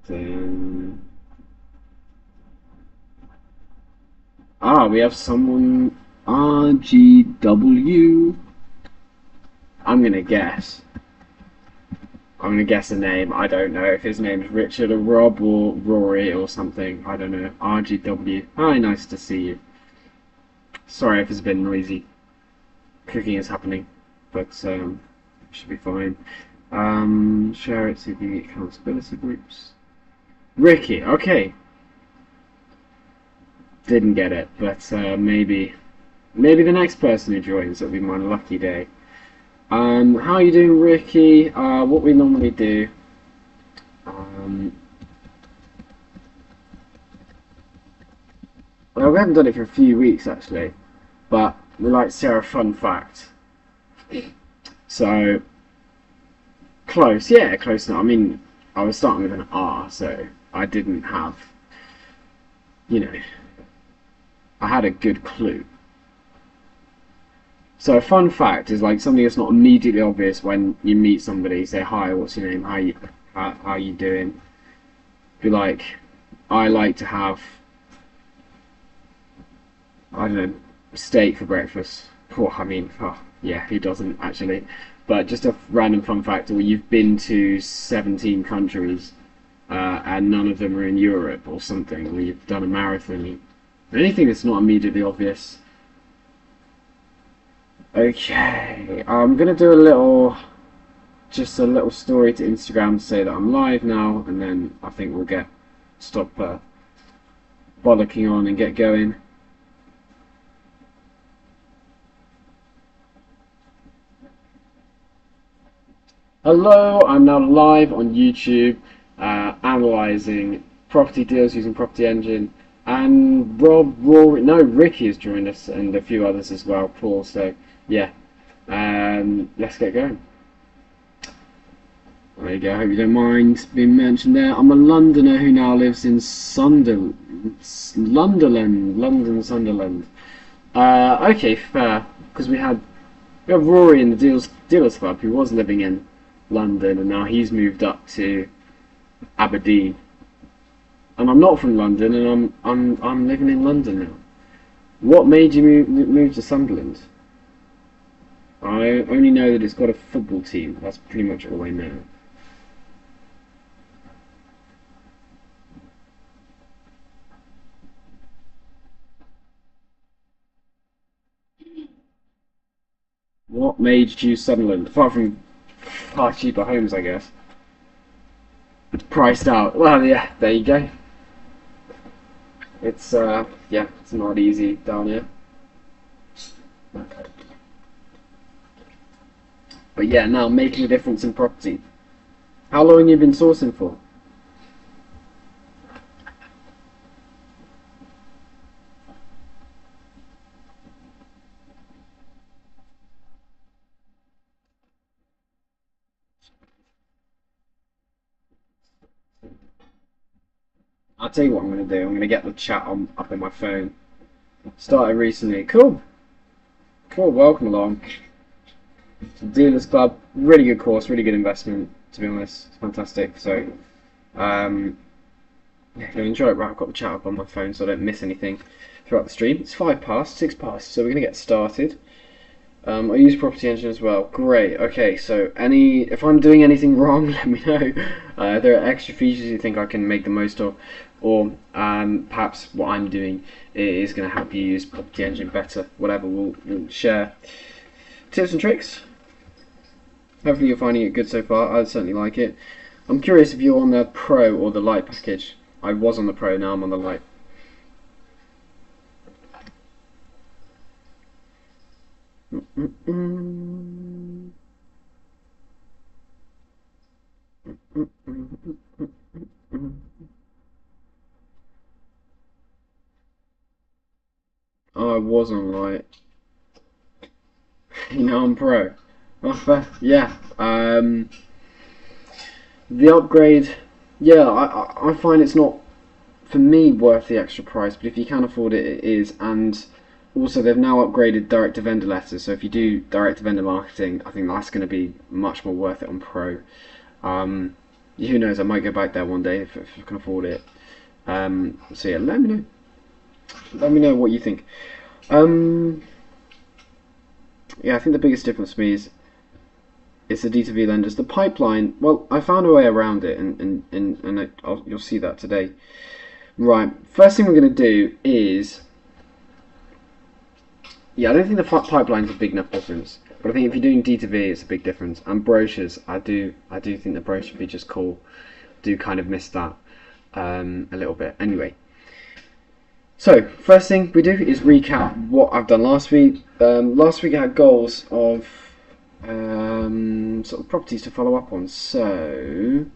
Then we have someone RGW. I'm gonna guess. I'm gonna guess a name. I don't know if his name is Richard or Rob or Rory or something. I don't know. RGW. Hi, nice to see you. Sorry if it's a bit noisy. Cooking is happening, but should be fine. Share it to the accountability groups. Ricky, okay. Didn't get it, but maybe the next person who joins, it'll be my lucky day. How are you doing, Ricky? What we normally do. Well, we haven't done it for a few weeks actually, but we like to share a fun fact. So close, yeah, close enough. I mean, I was starting with an R, so I didn't have, you know, I had a good clue. So a fun fact is like something that's not immediately obvious when you meet somebody. Say hi, what's your name? How you doing? Be like, I like to have, I don't know, steak for breakfast. Oh, I mean, oh, yeah, who doesn't actually? But just a random fun fact: where you've been to 17 countries and none of them are in Europe or something, or you've done a marathon. Anything that's not immediately obvious. Okay, I'm gonna do just a little story to Instagram to say that I'm live now, and then I think we'll stop bollocking on and get going. Hello, I'm now live on YouTube, analysing property deals using Property Engine, and Ricky has joined us, and a few others as well, Paul. So yeah, let's get going. There you go. I hope you don't mind being mentioned there. I'm a Londoner who now lives in London, Sunderland. Okay, fair. Because we have Rory in the Dealers Club who was living in London, and now he's moved up to Aberdeen. And I'm not from London, and I'm living in London now. What made you move to Sunderland? I only know that it's got a football team. That's pretty much all I know. What made you choose Sunderland? Apart from far cheaper homes, I guess. Priced out. Well, yeah, there you go. It's yeah, it's not easy down here. But yeah, now making a difference in property. How long have you been sourcing for? I'll tell you what I'm going to do. I'm going to get the chat up on my phone. Started recently. Cool. Cool. Welcome along. Dealers Club. Really good course. Really good investment. To be honest, it's fantastic. So, yeah, if you enjoy it, right, I've got the chat up on my phone so I don't miss anything throughout the stream. It's 6 past, so we're going to get started. I use Property Engine as well. Great. Okay, so if I'm doing anything wrong, let me know. If there are extra features you think I can make the most of, or perhaps what I'm doing is going to help you use Property Engine better. Whatever, we'll share tips and tricks. Hopefully you're finding it good so far. I certainly like it. I'm curious if you're on the Pro or the Lite package. I was on the Pro, now I'm on the Lite. I was on Lite. Now I'm Pro. Yeah. The upgrade, yeah, I find it's not, for me, worth the extra price, but if you can afford it, it is. And also, they've now upgraded direct-to-vendor letters, so if you do direct-to-vendor marketing, I think that's going to be much more worth it on Pro. Who knows? I might go back there one day if I can afford it. So yeah, let me know. Let me know what you think. Um, yeah, I think the biggest difference for me is it's the D2V lenders. The pipeline. Well, I found a way around it, and you'll see that today. Right. First thing we're going to do is, yeah, I don't think the pipeline's a big enough difference. But I think if you're doing D2V, it's a big difference. And brochures, I do think the brochure feature's cool. Do kind of miss that a little bit. Anyway, so first thing we do is recap what I've done last week. Last week I had goals of sort of properties to follow up on. So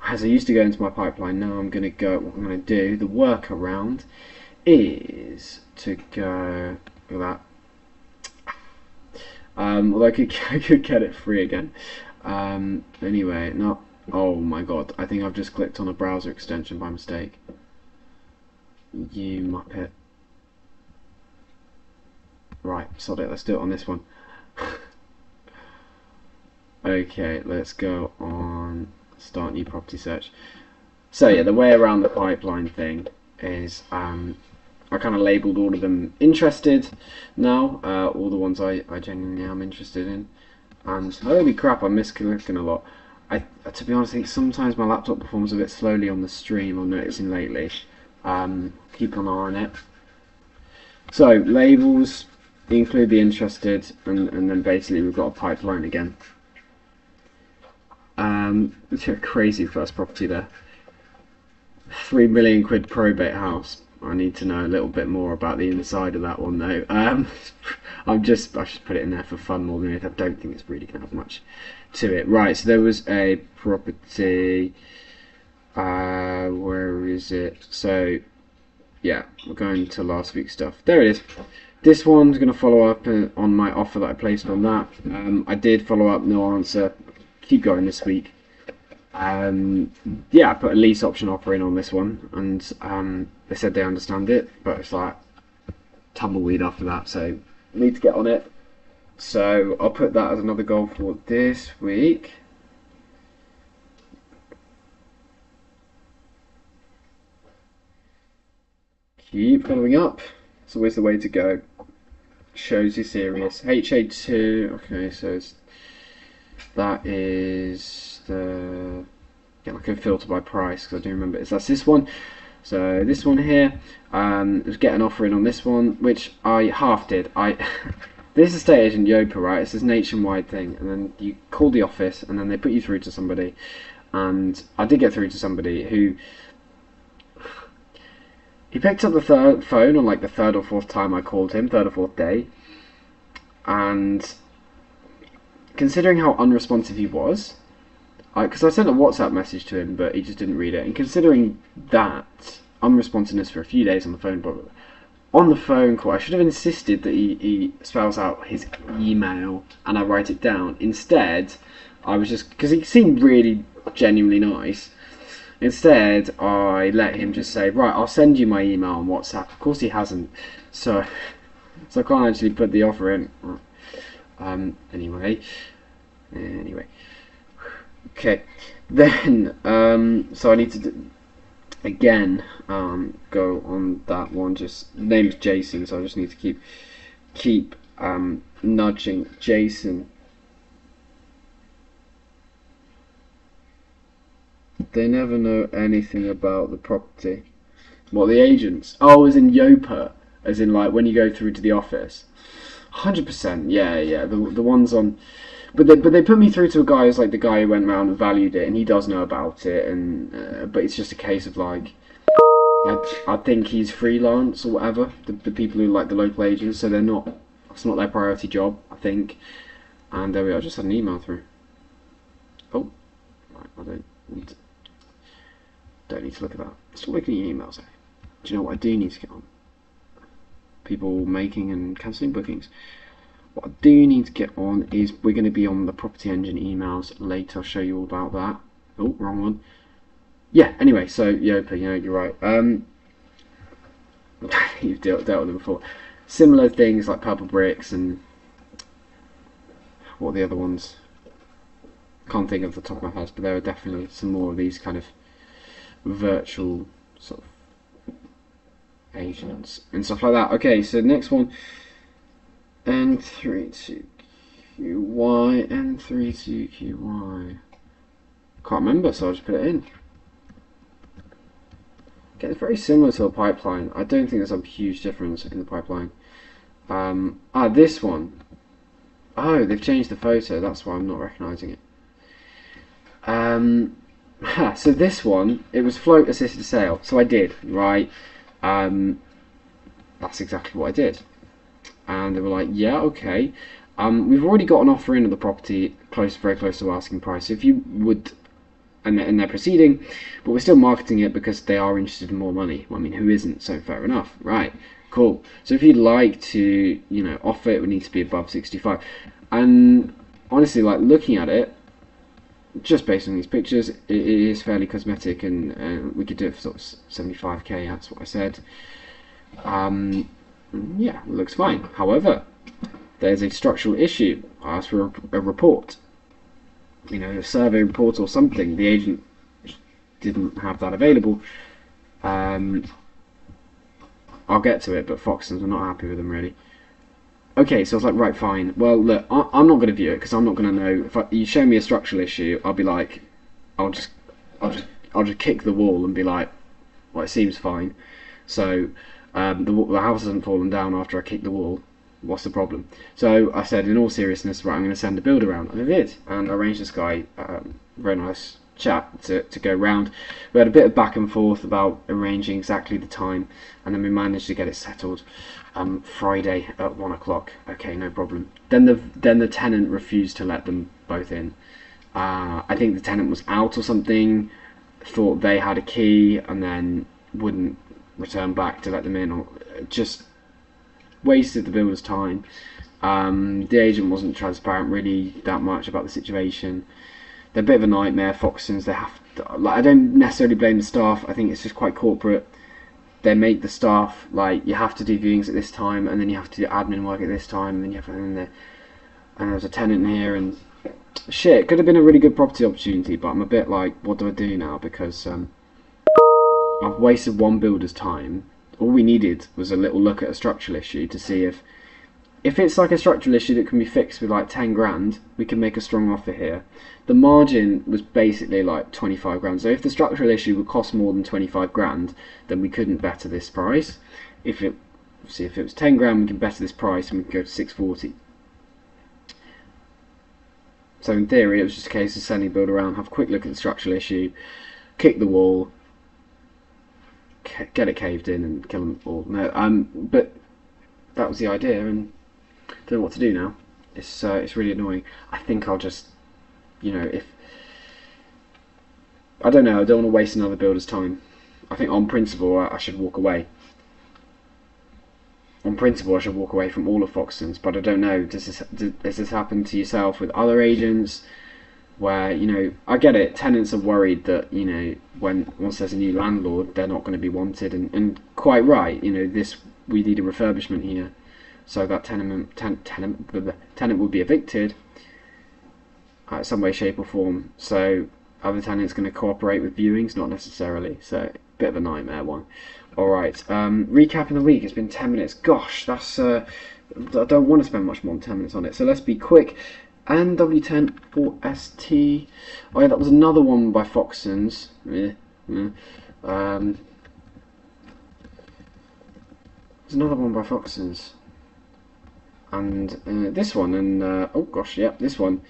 as I used to go into my pipeline, now I'm going to go. What I'm going to do, the workaround is to go with that. Although I could get it free again. Anyway, not. Oh my god! I think I've just clicked on a browser extension by mistake. You muppet. Right, sod it. Let's do it on this one. Okay, let's go on start new property search. So yeah, the way around the pipeline thing is I kind of labelled all of them interested now, all the ones I genuinely am interested in. And holy crap, I misclicking a lot. To be honest, I think sometimes my laptop performs a bit slowly on the stream, I'm noticing lately. Keep an eye on it. So, labels, include the interested, and then basically we've got a pipeline again. It's a crazy first property there. 3 million quid probate house. I need to know a little bit more about the inside of that one though. I just put it in there for fun more than anything. I don't think it's really going to have much to it. Right, so there was a property. Where is it? So, yeah, we're going to last week's stuff. There it is. This one's going to follow up on my offer that I placed on that. I did follow up, no answer. Keep going this week. Yeah, I put a lease option offer in on this one, and they said they understand it, but it's like tumbleweed after that, so need to get on it. So I'll put that as another goal for this week. Keep following up. It's always the way to go. Shows you're serious. HA2. Okay, so that is the. Get like a filter by price because I do remember it. That's this one. So this one here. Was get an offer in on this one, which I half did. This estate agent Yopa, right? It's this nationwide thing, and then you call the office, and then they put you through to somebody. And I did get through to somebody who. He picked up the phone on like the third or fourth time I called him, third or fourth day, and considering how unresponsive he was, because I sent a WhatsApp message to him, but he just didn't read it, and considering that unresponsiveness for a few days on the phone, but on the phone call, I should have insisted that he spells out his email and I write it down. Instead, I was just, because he seemed really genuinely nice. Instead, I let him just say, right, I'll send you my email on WhatsApp. Of course he hasn't, so I can't actually put the offer in. Anyway. Okay, then, so I need to, again, go on that one. Just, name's Jason, so I just need to keep nudging Jason. They never know anything about the property. What, the agents? Oh, as in Yopa, as in like when you go through to the office. 100%, yeah. The ones on, but they put me through to a guy who's like the guy who went around and valued it, and he does know about it, and but it's just a case of like, I think he's freelance or whatever. The people who like the local agents, so it's not their priority job, I think. And there we are. I just had an email through. Oh, right, I don't need to look at that. Stop looking at your emails, eh? Do you know what I do need to get on? People making and cancelling bookings. What I do need to get on is we're going to be on the Property Engine emails later. I'll show you all about that. Oh, wrong one. Yeah, anyway, so Yopa, you're right. You've dealt with them before. Similar things like Purple Bricks and what are the other ones? Can't think of the top of my head, but there are definitely some more of these kind of virtual sort of agents and stuff like that. Okay, so next one, N32QY, N32QY. Can't remember, so I'll just put it in. Okay, it's very similar to a pipeline. I don't think there's a huge difference in the pipeline. This one. Oh, they've changed the photo. That's why I'm not recognising it. So this one, it was float assisted sale. So I did, right? That's exactly what I did. And they were like, yeah, okay. We've already got an offer in of the property very close to asking price. So if you would, and they're proceeding, but we're still marketing it because they are interested in more money. Well, I mean, who isn't? So fair enough, right? Cool. So if you'd like to, offer it, would need to be above 65. And honestly, like looking at it, just based on these pictures, it is fairly cosmetic, and we could do it for sort of 75k. That's what I said. Yeah, it looks fine. However, there's a structural issue. I asked for a report, a survey report or something. The agent didn't have that available. I'll get to it, but Foxtons are not happy with them really. Okay, so I was like, right, fine. Well, look, I'm not going to view it because I'm not going to know. If you show me a structural issue, I'll be like, I'll just kick the wall and be like, well, it seems fine. So the house hasn't fallen down after I kicked the wall. What's the problem? So I said, in all seriousness, right, I'm going to send a builder around, and I did, and I arranged this guy, very nice chap, to go round. We had a bit of back and forth about arranging exactly the time, and then we managed to get it settled. Friday at 1 o'clock. Okay, no problem. Then the tenant refused to let them both in. I think the tenant was out or something, thought they had a key, and then wouldn't return back to let them in, or just wasted the builder's time. The agent wasn't transparent really that much about the situation. They're a bit of a nightmare, Foxtons. They have to, I don't necessarily blame the staff. I think it's just quite corporate. They make the staff like, you have to do viewings at this time, and then you have to do admin work at this time, and then you have and there's a tenant here, and shit, it could have been a really good property opportunity, but I'm a bit like, what do I do now? Because I've wasted one builder's time. All we needed was a little look at a structural issue to see if it's like a structural issue that can be fixed with like 10 grand, we can make a strong offer here. The margin was basically like 25 grand. So if the structural issue would cost more than 25 grand, then we couldn't better this price. If it was 10 grand, we can better this price and we can go to 640. So in theory, it was just a case of sending a builder around, have a quick look at the structural issue, kick the wall, get it caved in, and kill them all. No, but that was the idea, and I don't know what to do now. It's really annoying. I think I'll just, if I don't know, I don't want to waste another builder's time. I think on principle I should walk away. On principle I should walk away from all of Foxtons, but I don't know. Does this happen to yourself with other agents? Where I get it. Tenants are worried that once there's a new landlord, they're not going to be wanted, and quite right. We need a refurbishment here, so that tenant would be evicted some way, shape or form. So are the tenants going to cooperate with viewings? Not necessarily. So bit of a nightmare one. Alright, recapping the week. It's been 10 minutes. Gosh, that's I don't want to spend much more than 10 minutes on it, so let's be quick. NW10 4ST. Oh yeah, that was another one by Foxtons. There's another one by Foxtons. And this one, and oh gosh, yeah, this one.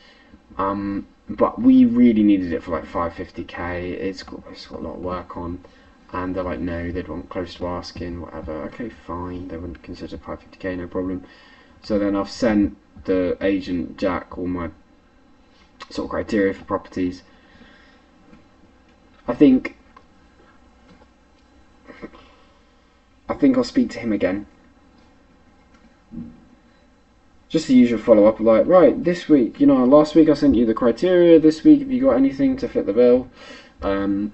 But we really needed it for like 550k. It's got a lot of work on, and they're like, no, they'd want close to asking, whatever. Okay, fine, they wouldn't consider 550k, no problem. So then I've sent the agent Jack all my sort of criteria for properties. I think I'll speak to him again. Just the usual follow-up, like, right, this week, last week I sent you the criteria, this week have you got anything to fit the bill? And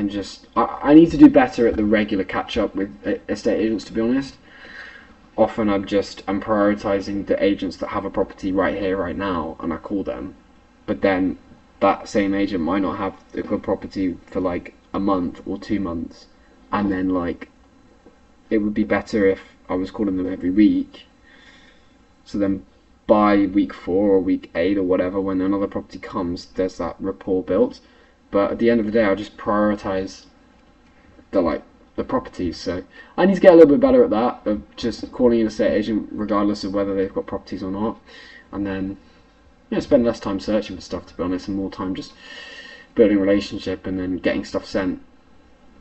just, I need to do better at the regular catch-up with estate agents, to be honest. Often I'm prioritising the agents that have a property right here, right now, and I call them. But then that same agent might not have a good property for like a month or 2 months, and then like it would be better if I was calling them every week. So then by week 4 or week 8 or whatever, when another property comes, there's that rapport built. But at the end of the day, I just prioritize the properties. So I need to get a little bit better at that, of just calling an estate agent regardless of whether they've got properties or not, and then spend less time searching for stuff, to be honest, and more time just building a relationship and then getting stuff sent.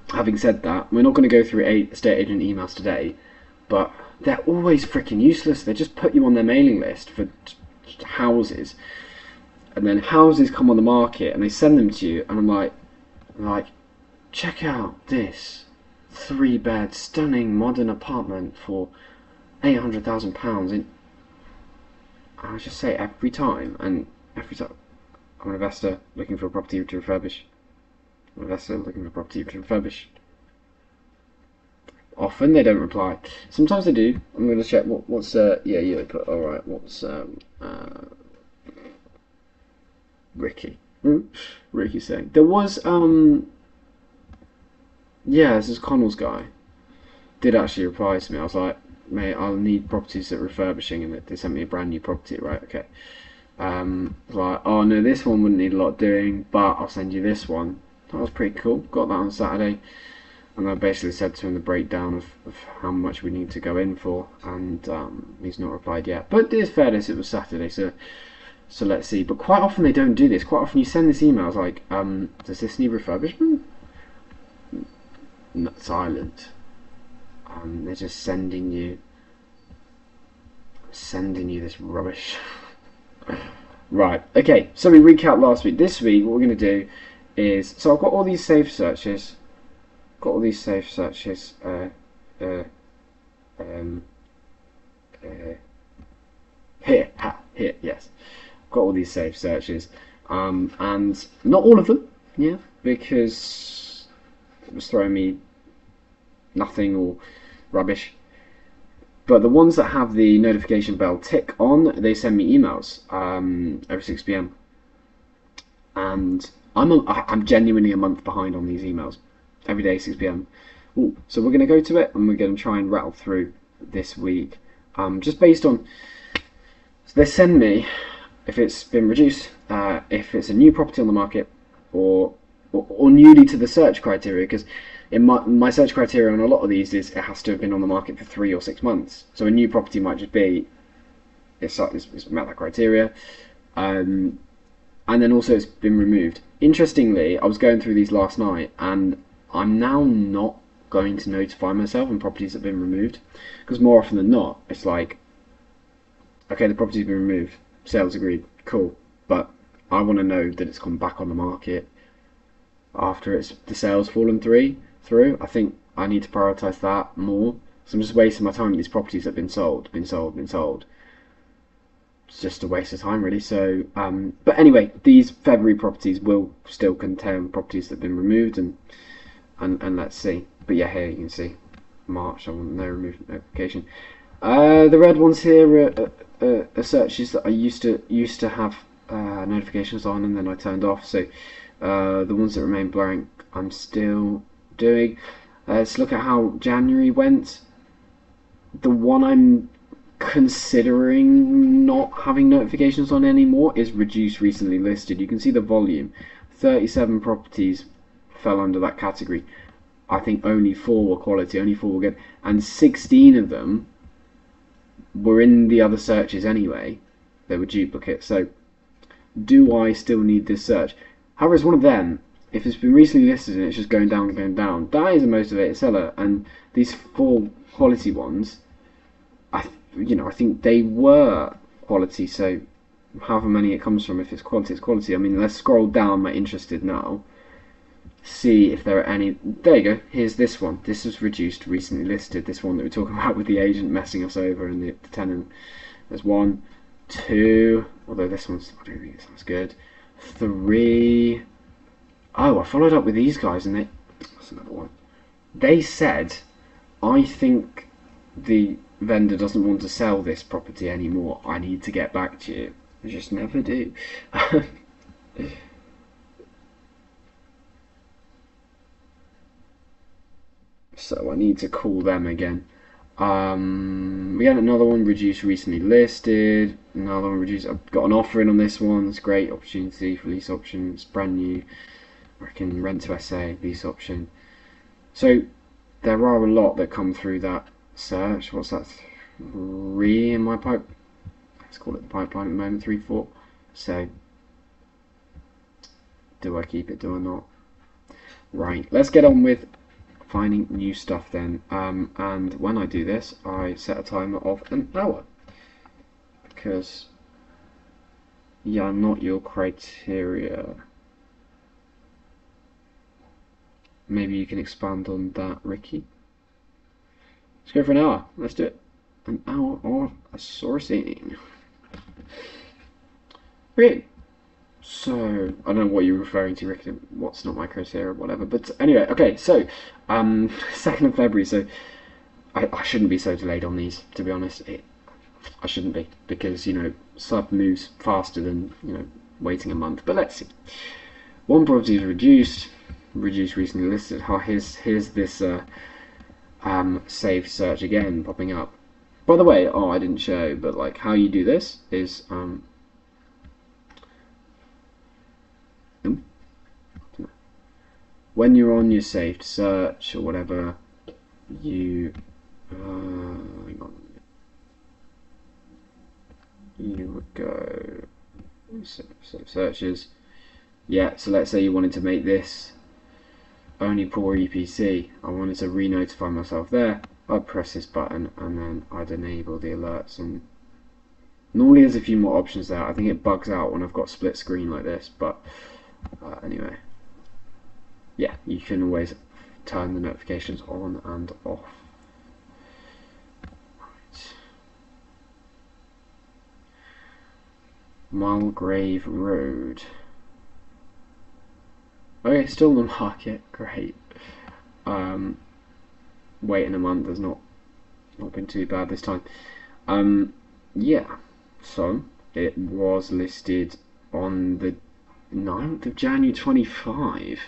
Having said that, we're not going to go through estate agent emails today, but they're always freaking useless. They just put you on their mailing list for houses, and then houses come on the market and they send them to you, and I'm like, check out this 3-bed stunning modern apartment for £800,000. And I just say every time, I'm an investor looking for a property to refurbish. Often they don't reply. Sometimes they do. I'm going to check what's yeah, they put alright, what's Ricky saying. There was this is Connell's guy did actually reply to me. I was like, mate, I'll need properties that are refurbishing, and they sent me a brand new property, right? Okay. Like, oh no, this one wouldn't need a lot doing, but I'll send you this one. That was pretty cool. Got that on Saturday, and I basically said to him the breakdown of how much we need to go in for, and he's not replied yet. But in fairness, it was Saturday, so let's see. But quite often they don't do this. Quite often you send this email, it's like, does this need refurbishment? Silent. They're just sending you this rubbish. Right, okay, so we recap last week. This week what we're going to do is, so I've got all these saved searches. Here, yes. Got all these saved searches, and not all of them, yeah, because it was throwing me nothing or rubbish. But the ones that have the notification bell tick on, they send me emails every 6 p.m. And I'm genuinely a month behind on these emails. Every day, 6 p.m. Ooh, so we're going to go to it, and we're going to try and rattle through this week. Just based on, so they send me if it's been reduced, if it's a new property on the market, or newly to the search criteria, because in my search criteria on a lot of these is it has to have been on the market for 3 or 6 months. So a new property might just be it's met that criteria, and then also it's been removed. Interestingly, I was going through these last night, and I'm now not going to notify myself when properties have been removed, because more often than not it's like, okay, the property's been removed, sales agreed, cool, but I want to know that it's come back on the market after the sales fallen through. I think I need to prioritise that more. So I'm just wasting my time with these properties that have been sold. It's just a waste of time, really. So, but anyway, these February properties will still contain properties that have been removed, and let's see. But yeah, here you can see March. I want no removed notification. The red ones here are searches that I used to have notifications on, and then I turned off. So the ones that remain blank, I'm still doing. Let's look at how January went. The one I'm considering not having notifications on anymore is reduced recently listed. You can see the volume. 37 properties fell under that category. I think only 4 were quality, only 4 were good, and 16 of them were in the other searches anyway. They were duplicates. So do I still need this search? However, it's one of them. If it's been recently listed and it's just going down, that is a motivated seller. And these 4 quality ones, I think they were quality. So however many it comes from, if it's quality, it's quality. I mean, let's scroll down my interested now. See if there are any. There you go. Here's this one. This was reduced, recently listed. This one that we're talking about with the agent messing us over and the tenant. There's 1, 2. Although this one's, I don't think it sounds good. 3. Oh, I followed up with these guys, and that's another one. They said, I think the vendor doesn't want to sell this property anymore. I need to get back to you. I just never do. So I need to call them again. We had another one reduced recently listed. Another one reduced. I've got an offer in on this one. It's a great opportunity for lease option. It's brand new. I reckon rent to SA lease option. So there are a lot that come through that search. What's that? 3 in my pipe. Let's call it the pipeline at the moment. 3, 4. So do I keep it? Do I not? Right. Let's get on with finding new stuff then, and when I do this I set a timer of an hour because yeah, not your criteria. Maybe you can expand on that, Ricky. Let's go for an hour. Let's do it. An hour of sourcing. Great. So, I don't know what you're referring to, Ricky, what's not my criteria or whatever, but anyway, okay, so, 2nd of February, so, I shouldn't be so delayed on these, to be honest. I shouldn't be, because, you know, sub moves faster than, you know, waiting a month, but let's see. One property is reduced recently listed. Oh, here's this, save search again, popping up. By the way, I didn't show, but, like, how you do this is, when you're on your saved search or whatever, you hang on, you would go save searches. Yeah, so let's say you wanted to make this only poor EPC. I wanted to re-notify myself there. I'd press this button and then I'd enable the alerts, and normally there's a few more options there. I think it bugs out when I've got split screen like this, but anyway. Yeah, you can always turn the notifications on and off. Right. Mulgrave Road. Okay, still in the market. Great. Waiting a month has not been too bad this time. Yeah. So it was listed on the 9th of January 25.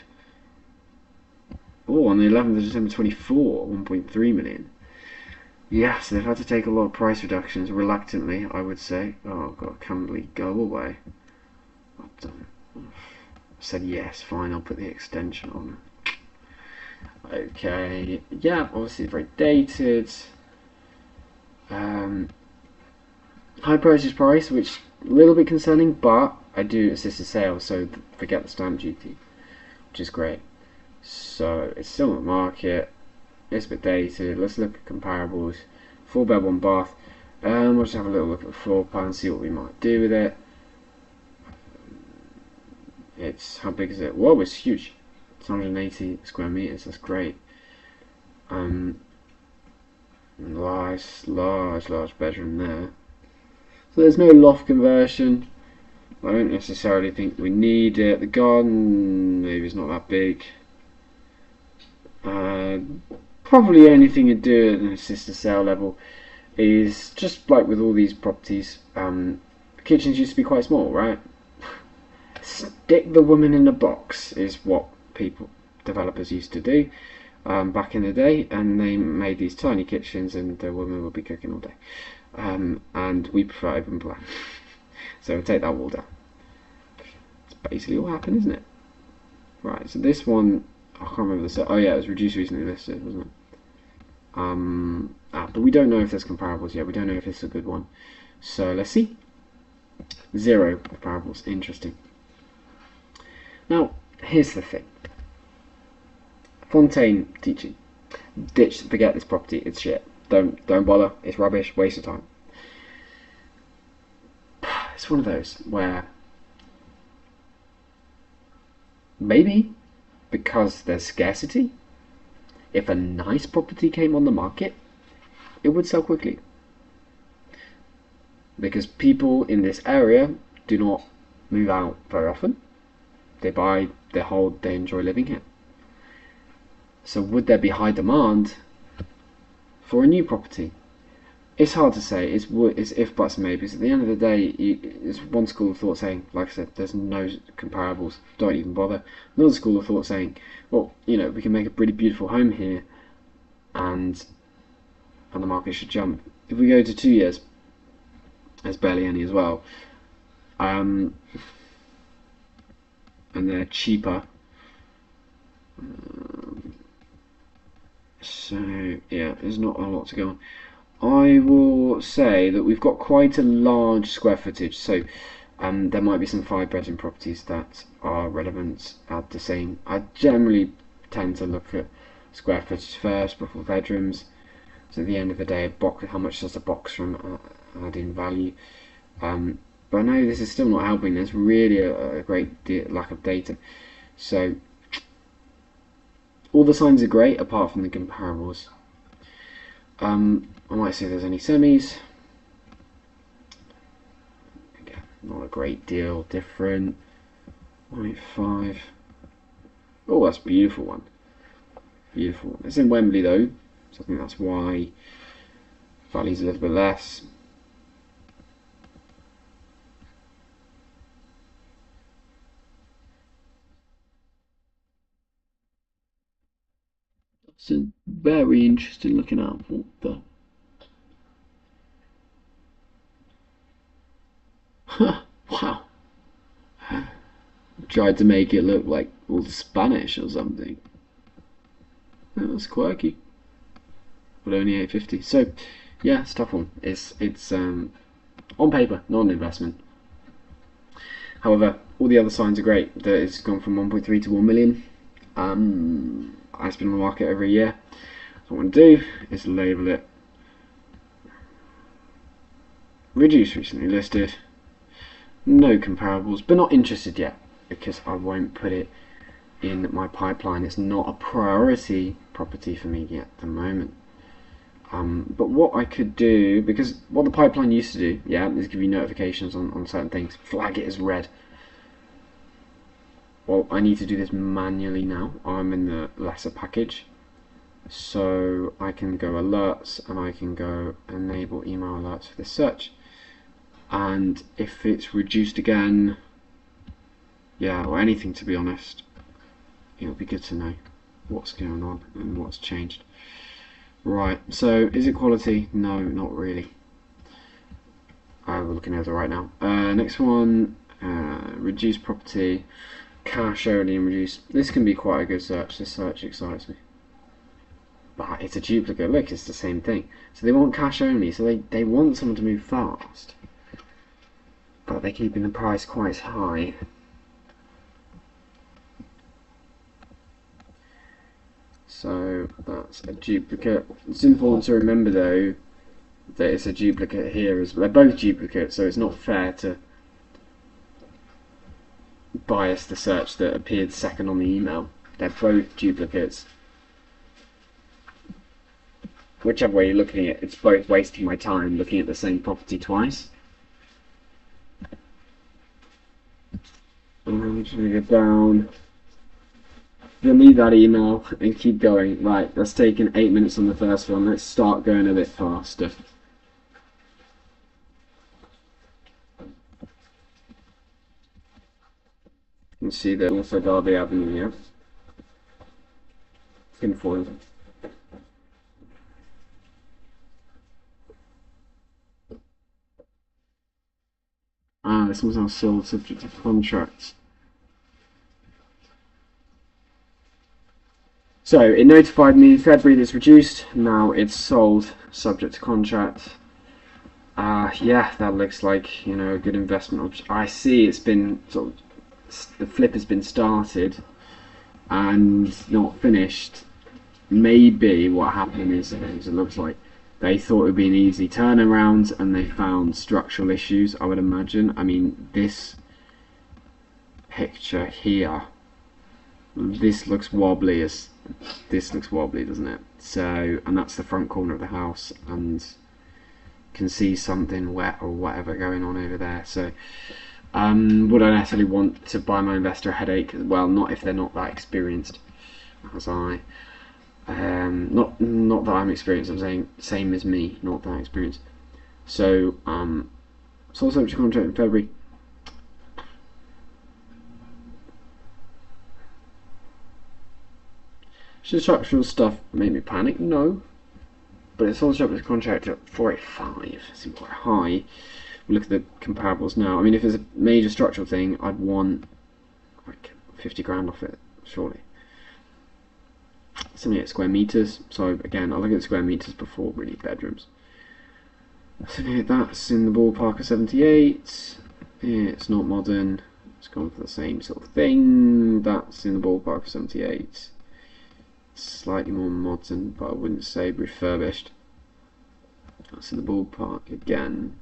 Oh, on the 11th of December 24, 1.3 million. Yes, they've had to take a lot of price reductions, reluctantly, I would say. Oh god, can't really go away. I said yes, fine, I'll put the extension on. Okay, yeah, obviously very dated. High purchase price, which is a little bit concerning, but I do assisted sales, so forget the stamp duty, which is great. So it's still on the market. It's a bit dated. Let's look at comparables. 4 bed, 1 bath. We'll just have a little look at the floor plan, see what we might do with it. It's, how big is it? Whoa, it's huge. It's 180 square meters. That's great. Large bedroom there. So there's no loft conversion. I don't necessarily think we need it. The garden maybe it's not that big. Probably anything you do at an assisted sale level is just like with all these properties. Kitchens used to be quite small, right? Stick the woman in a box is what developers used to do back in the day, and they made these tiny kitchens, and the woman would be cooking all day. And we prefer open plan, so we'll take that wall down. It's basically what happened, isn't it? Right. So this one. I can't remember the set. Oh yeah, it was reduced recently listed, wasn't it? But we don't know if there's comparables yet. We don't know if it's a good one. So let's see. 0 comparables. Interesting. Now, here's the thing. Fontaine teaching. Forget this property. It's shit. Don't bother. It's rubbish. Waste of time. It's one of those where maybe, because there's scarcity, if a nice property came on the market, it would sell quickly. Because people in this area do not move out very often. They buy, they hold, they enjoy living here. So would there be high demand for a new property? It's hard to say. It's if buts and maybes. At the end of the day, it's one school of thought saying, like I said, there's no comparables, don't even bother. Another school of thought saying, well, you know, we can make a pretty beautiful home here, and the market should jump. If we go to 2 years, there's barely any as well, and they're cheaper. So yeah, there's not a lot to go on. I will say that we've got quite a large square footage, so there might be some 5-bedroom properties that are relevant at the same. I generally tend to look at square footage first before bedrooms. So at the end of the day, how much does a box room add in value? But I know this is still not helping. There's really a great lack of data. So all the signs are great apart from the comparables. I might say there's any semis. Again, not a great deal different. 0.5. Oh, that's a beautiful one. Beautiful. It's in Wembley though, so I think that's why value's a little bit less. It's a very interesting looking out for the. Wow. Tried to make it look like all Spanish or something. That's quirky. But only 850. So yeah, it's a tough one. It's on paper, not an investment. However, all the other signs are great. That it's gone from 1.3 to 1 million. It's been on the market over a year. So what I'm going to do is label it reduced recently listed. No comparables, but not interested yet because I won't put it in my pipeline. It's not a priority property for me yet at the moment. But what I could do, because what the pipeline used to do, is give you notifications on certain things, flag it as red. Well, I need to do this manually now. I'm in the lesser package, so I can go alerts and I can go enable email alerts for this search. And if it's reduced again, or anything, to be honest, it'll be good to know what's going on and what's changed. Right, so is it quality? No, not really. We're looking at it right now. Next one, reduced property, cash only and reduced. This can be quite a good search. This search excites me. But it's a duplicate. Look, it's the same thing. So they want cash only, so they want someone to move fast. But they're keeping the price quite high. So that's a duplicate. It's important to remember though that it's a duplicate here as well. They're both duplicates, so it's not fair to bias the search that appeared second on the email. They're both duplicates. Whichever way you're looking at it, it's both wasting my time looking at the same property twice. I'm just going to go down, delete that email and keep going. Right, that's taken 8 minutes on the first one. Let's start going a bit faster. You can see that also Derby Avenue here. Tinfoil. This one's now sold subject to contract. So it notified me in February that it's reduced. Now it's sold subject to contract. That looks like a good investment option. I see it's been the flip has been started and not finished. Maybe what happened is it looks like they thought it would be an easy turnaround and they found structural issues, I would imagine. I mean, this picture here, this looks wobbly, doesn't it? So, and that's the front corner of the house, and can see something wet or whatever going on over there. So would I necessarily want to buy my investor a headache? Well, not if they're not that experienced as I. Not that I'm experienced, I'm saying same as me, not that experienced. So sold subject to contract in February. Should structural stuff make me panic? No. But it's also up with the contract at 485. Seems quite high. We look at the comparables now. I mean, if it's a major structural thing, I'd want like 50 grand off it, surely. 78 square meters. So again, I'll look at square meters before really bedrooms. 78, that's in the ballpark of 78. Yeah, it's not modern. It's gone for the same sort of thing. That's in the ballpark of 78. Slightly more modern, but I wouldn't say refurbished. That's in the ballpark again.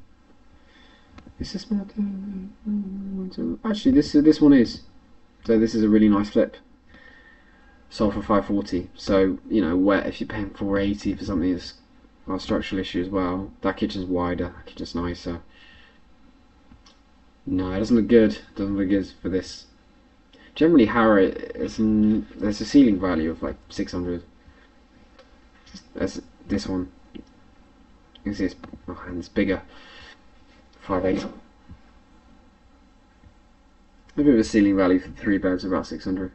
Is this modern? Actually, this one is. So this is a really nice flip. Sold for 540. So you know, where if you're paying 480 for something that's got a structural issue as well, that kitchen's wider, that kitchen's nicer. No, it doesn't look good. It doesn't look good for this. Generally, Harrow, there's a ceiling value of like 600. There's this one. You can see my hand's bigger. 580. A bit of a ceiling value for 3 beds, about 600.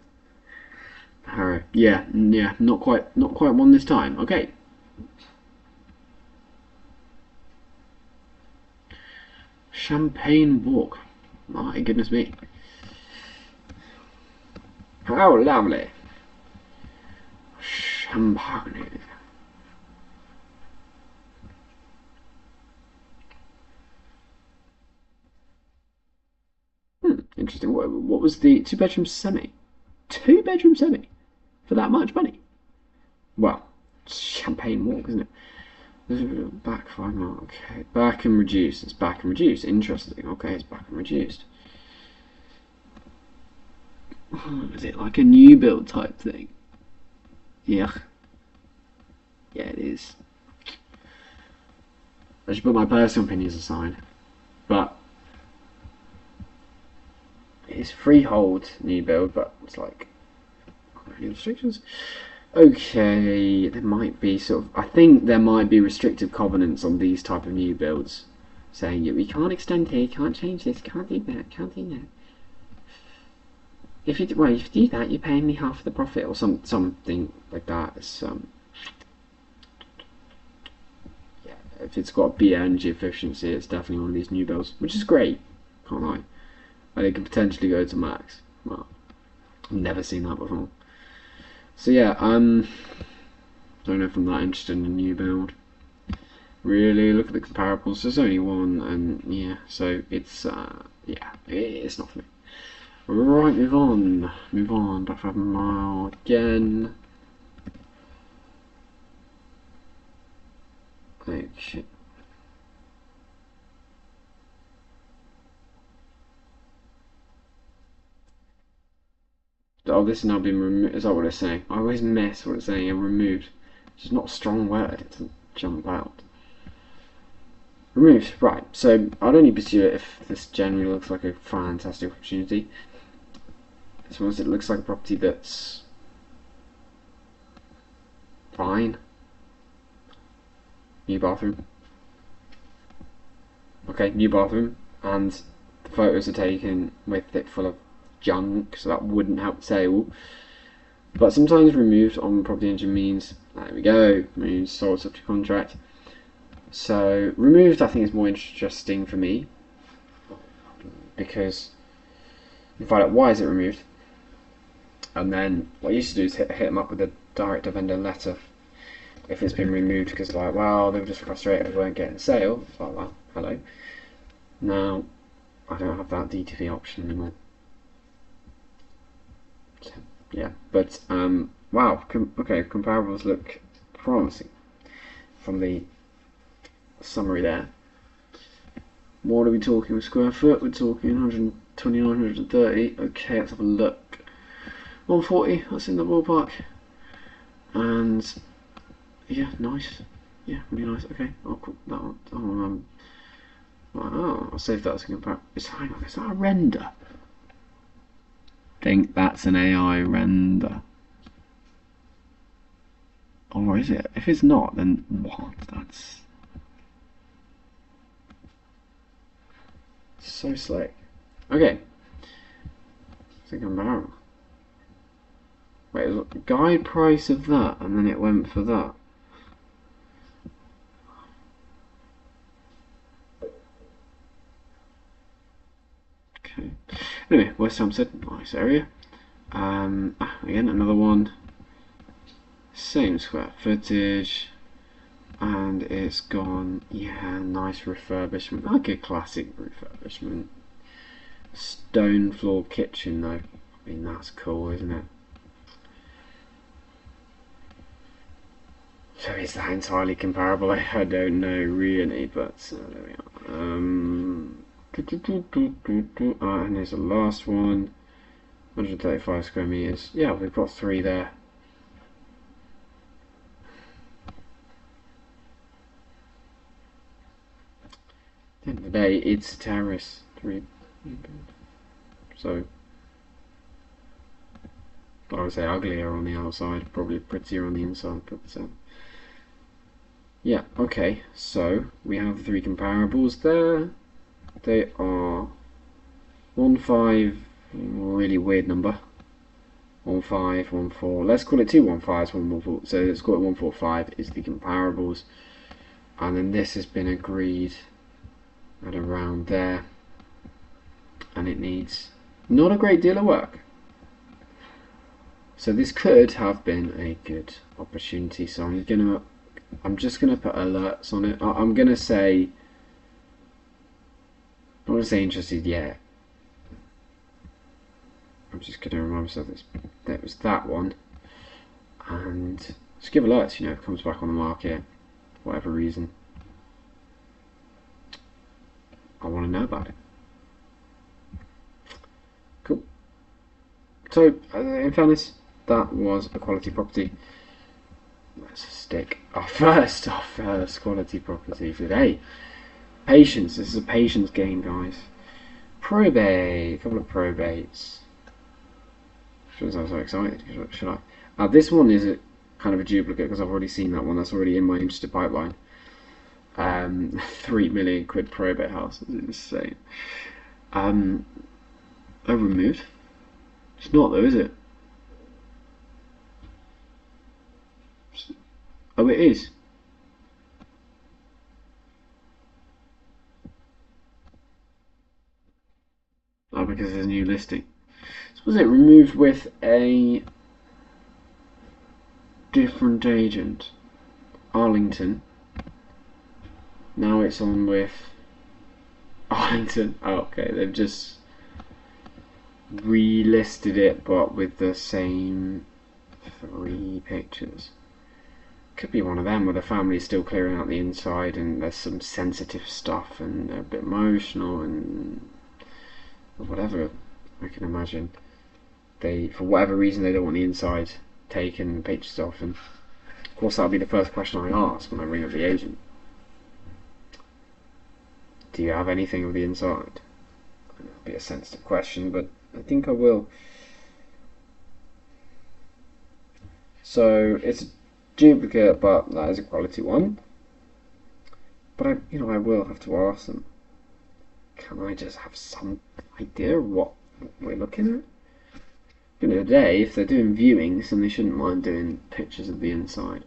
Harrow, yeah, not quite one this time. Okay. Champagne Walk. My goodness me. How lovely. Champagne. Interesting. What was the 2-bedroom semi? 2-bedroom semi? For that much money? Well, Champagne Walk, isn't it? Back 5 mile. Okay. Back and reduced. It's back and reduced. Interesting. Okay, it's back and reduced. Is it like a new build type thing? Yeah. Yeah, it is. I should put my personal opinions aside. But it's freehold new build, but it's like any restrictions. Okay, there might be sort of. I think there might be restrictive covenants on these type of new builds, saying we can't extend here, can't change this, can't do that, can't do that. If you do that, you're paying me half the profit, or something like that. It's, yeah, if it's got B energy efficiency, it's definitely one of these new builds, which is great. Can't lie. And it could potentially go to max. Well, I've never seen that before. So yeah, don't know if I'm that interested in a new build. Really, look at the comparables. There's only one, and yeah, so it's yeah, it's not for me. Right, move on. Back 5 mile again. Okay. Oh, this has now been removed. Is that what it's saying? I always miss what it's saying and removed. It's just not a strong word. It doesn't jump out. Removed. Right. So I'd only pursue it if this generally looks like a fantastic opportunity. As long as it looks like a property that's fine. New bathroom. Okay, new bathroom. And the photos are taken with it full of junk, so that wouldn't help sale. But sometimes removed on property engine means, there we go, means sold subject to contract. So removed I think is more interesting for me, because you find out why is it removed, and then what I used to do is hit them up with a direct to vendor letter if it's been removed, because like, well, they were just frustrated they weren't getting a sale. It's like, well, hello. Now I don't have that DTV option anymore. So, yeah, but wow, okay, comparables look promising from the summary there. What are we talking with square foot? We're talking 129, 130. Okay, let's have a look. 140, that's in the ballpark. And yeah, nice. Yeah, really nice. Okay, I'll put that one. I'll save that as a comparison. Hang on, is that a render? I think that's an AI render. Or is it? If it's not, then what? That's so slick. Okay. I think I'm out. Wait, it was the guide price of that, and then it went for that. Okay. Anyway, West Hampstead, nice area. Again, another one. Same square footage. And it's gone, yeah, nice refurbishment. Like a classic refurbishment. Stone floor kitchen, though. I mean, that's cool, isn't it? So is that entirely comparable? I don't know really, but there we are. And here's the last one. 135 square meters. Yeah, we've got 3 there. At the end of the day, it's a terrace. 3. So I would say uglier on the outside, probably prettier on the inside, but yeah, okay, so we have 3 comparables there. They are 1-5, really weird number. 1-5, 1-4. Let's call it 2 1-5s, 1-1-4. So let's call it 1-4-5 is the comparables, and then this has been agreed at around there, and it needs not a great deal of work. So this could have been a good opportunity. So I'm just gonna put alerts on it. I'm gonna say, I'm gonna say interested yet. I'm just gonna remind myself that was that one, and just give alerts. You know, if it comes back on the market, for whatever reason, I want to know about it. Cool. So, in fairness, that was a quality property. Let's stick our first quality property for today. Patience. This is a patience game, guys. Probate. A couple of probates. Shouldn't sound so excited, should I? This one is kind of a duplicate because I've already seen that one. That's already in my interested pipeline. 3 million quid probate house. That's insane. Oh, removed? It's not though, is it? Oh, it is. Oh, because there's a new listing. So was it removed with a different agent? Arlington. Now it's on with Arlington. Oh, okay. They've just relisted it, but with the same 3 pictures. Could be one of them where the family's still clearing out the inside and there's some sensitive stuff and they're a bit emotional and whatever. I can imagine they, for whatever reason, they don't want the inside taken, pictures off, and of course that'll be the first question I ask when I ring up the agent. Do you have anything of the inside? It'll be a sensitive question, but I think I will. So it's a duplicate, but that is a quality one. But I will have to ask them. Can I just have some idea of what we're looking at? At the end of the day, if they're doing viewings, then they shouldn't mind doing pictures of the inside.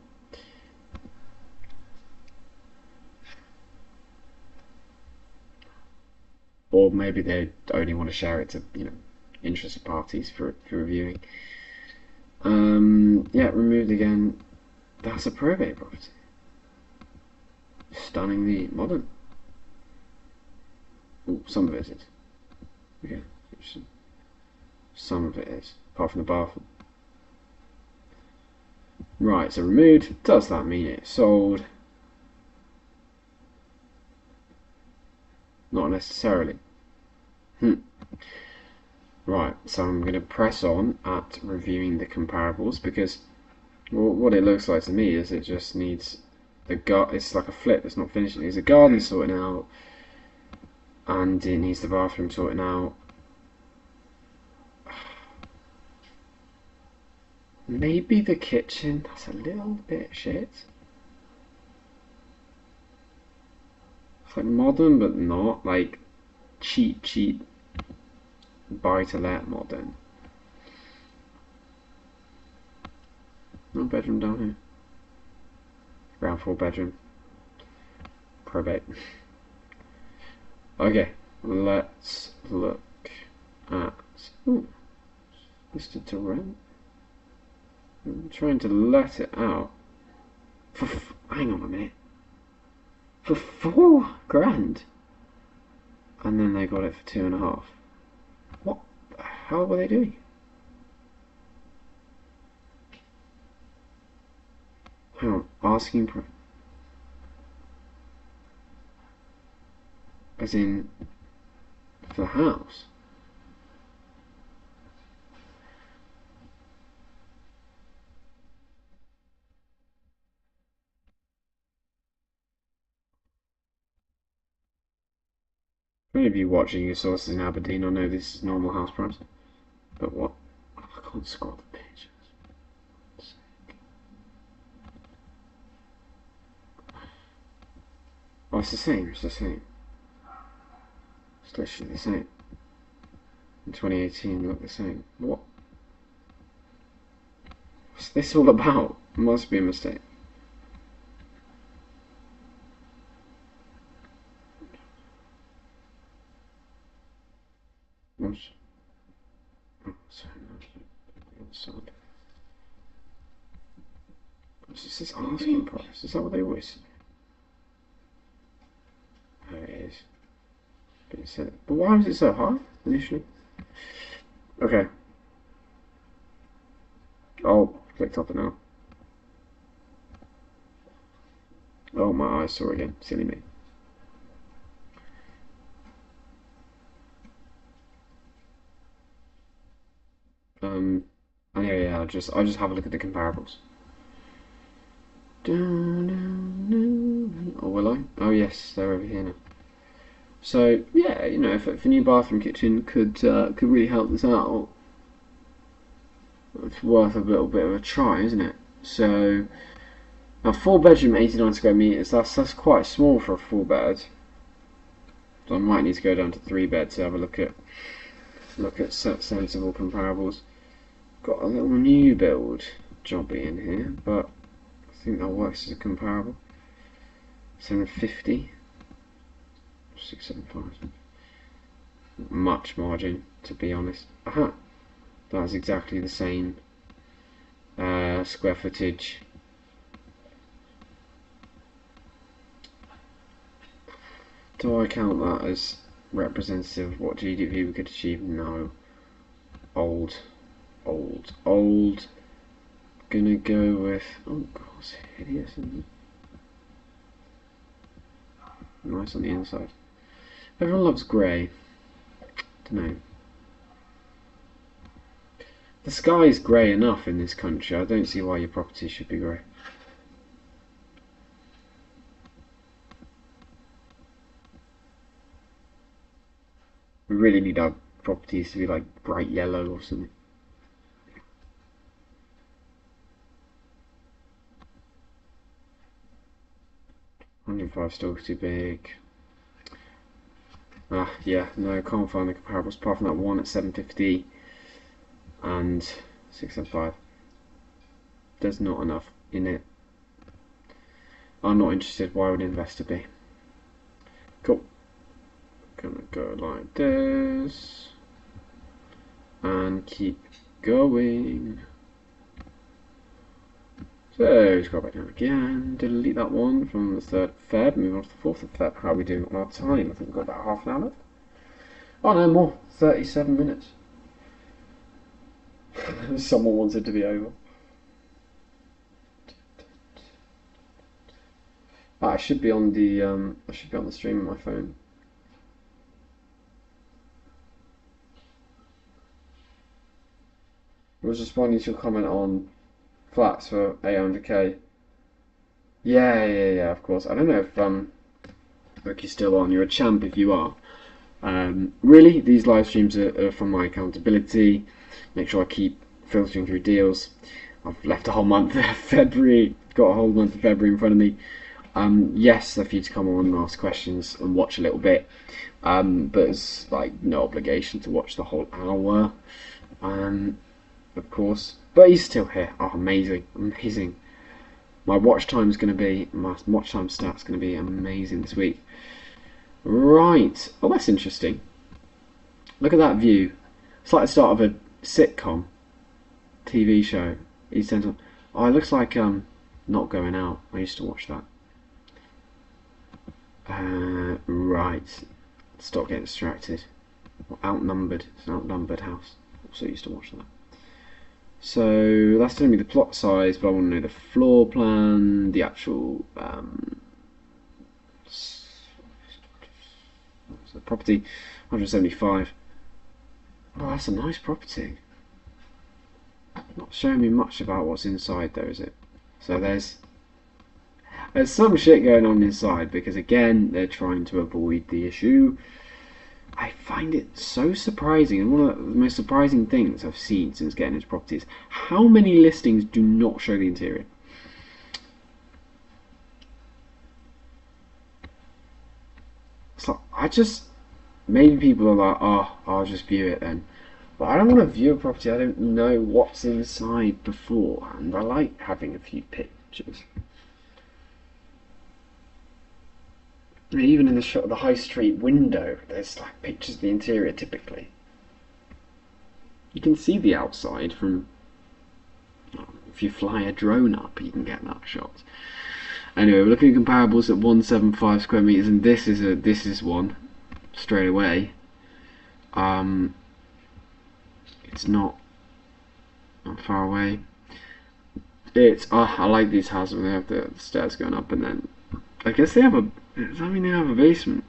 Or maybe they only want to share it to, interested parties for reviewing. Yeah, removed again. That's a probate property. Stunningly modern. Ooh, some of it is. Okay, some of it is, apart from the bathroom. Right, so removed. Does that mean it's sold? Not necessarily. Right, so I'm going to press on at reviewing the comparables because what it looks like to me is it just needs it's like a flip. It's not finished. It needs the garden sorting out, and it needs the bathroom sorting out. Maybe the kitchen. That's a little bit shit. It's like modern, but not like cheap buy-to-let modern. No bedroom down here. Ground floor bedroom. Probate. Okay, let's look at. Ooh, listed to rent. I'm trying to let it out. Hang on a minute. For £4 grand, and then they got it for 2.5. What the hell were they doing? Hang on, asking for, as in for the house. For any of you watching your sources in Aberdeen, I know this is normal house price, but what? Oh, I can't scroll the pages. Oh, it's the same. It's the same. It's literally the same. In 2018, look the same. What? What's this all about? It must be a mistake. What? Oh, sorry, no. This is asking price. Is that what they always say? Oh, it is. But it said, but why was it so high initially? Okay. Oh, clicked up it now. Oh, my eyes saw it again. Silly me. Anyway, yeah, I'll just have a look at the comparables. Or will I? Oh yes, they're over here now. So yeah, you know, if a new bathroom kitchen could really help this out, it's worth a little bit of a try, isn't it? So now 4 bedroom, 89 square meters. That's quite small for a 4 bed. So I might need to go down to 3 beds to have a look at sensible comparables. Got a little new build jobby in here, but I think that works as a comparable. 750, 675. Much margin, to be honest. Aha, that's exactly the same square footage. Do I count that as representative of what GDP we could achieve? No. Old. Gonna go with. Oh god, it's hideous, isn't it? Nice on the inside. Everyone loves grey. Dunno. The sky is grey enough in this country. I don't see why your property should be grey. We really need our properties to be like bright yellow or something. 105 still too big. Yeah, no, can't find the comparables apart from that one at 750 and 675. There's not enough in it. I'm not interested. Why would an investor be? Cool. Gonna go like this and keep going. So scroll back down again, delete that one from the 3rd of Feb, move on to the 4th of Feb. How are we doing on our time? I think we've got about half an hour left. Oh no, more, 37 minutes. Someone wanted to be over. I should be on the stream on my phone. I was responding to your comment on flats for 800k. Yeah, of course. I don't know if look, you're still on. You're a champ if you are. Really, these live streams are for my accountability. Make sure I keep filtering through deals. I've left a whole month of February. Got a whole month of February in front of me. Yes, for you to come on and ask questions and watch a little bit, but it's like no obligation to watch the whole hour. Of course, But he's still here. Oh, amazing, amazing. My watch time stat's going to be amazing this week. Right. Oh, that's interesting. Look at that view. It's like the start of a sitcom, TV show. Oh, it looks like Not Going Out. I used to watch that. Right. Stop getting distracted. Outnumbered. It's an outnumbered house. Also used to watch that. So that's telling me the plot size, but I want to know the floor plan, the actual the property, 175. Oh, that's a nice property. Not showing me much about what's inside though, is it? So there's some shit going on inside, because again, they're trying to avoid the issue. I find it so surprising, and one of the most surprising things I've seen since getting into property is how many listings do not show the interior. It's like, maybe people are like, oh, I'll just view it then. But I don't want to view a property I don't know what's inside before, and I like having a few pictures. Even in the shot of the high street window, there's like pictures of the interior typically. You can see the outside from, if you fly a drone up, you can get that shot. Anyway, we're looking at comparables at 175 square meters, and this is one straight away. It's not far away. I like these houses when they have the stairs going up, and then I guess they have does that mean they have a basement?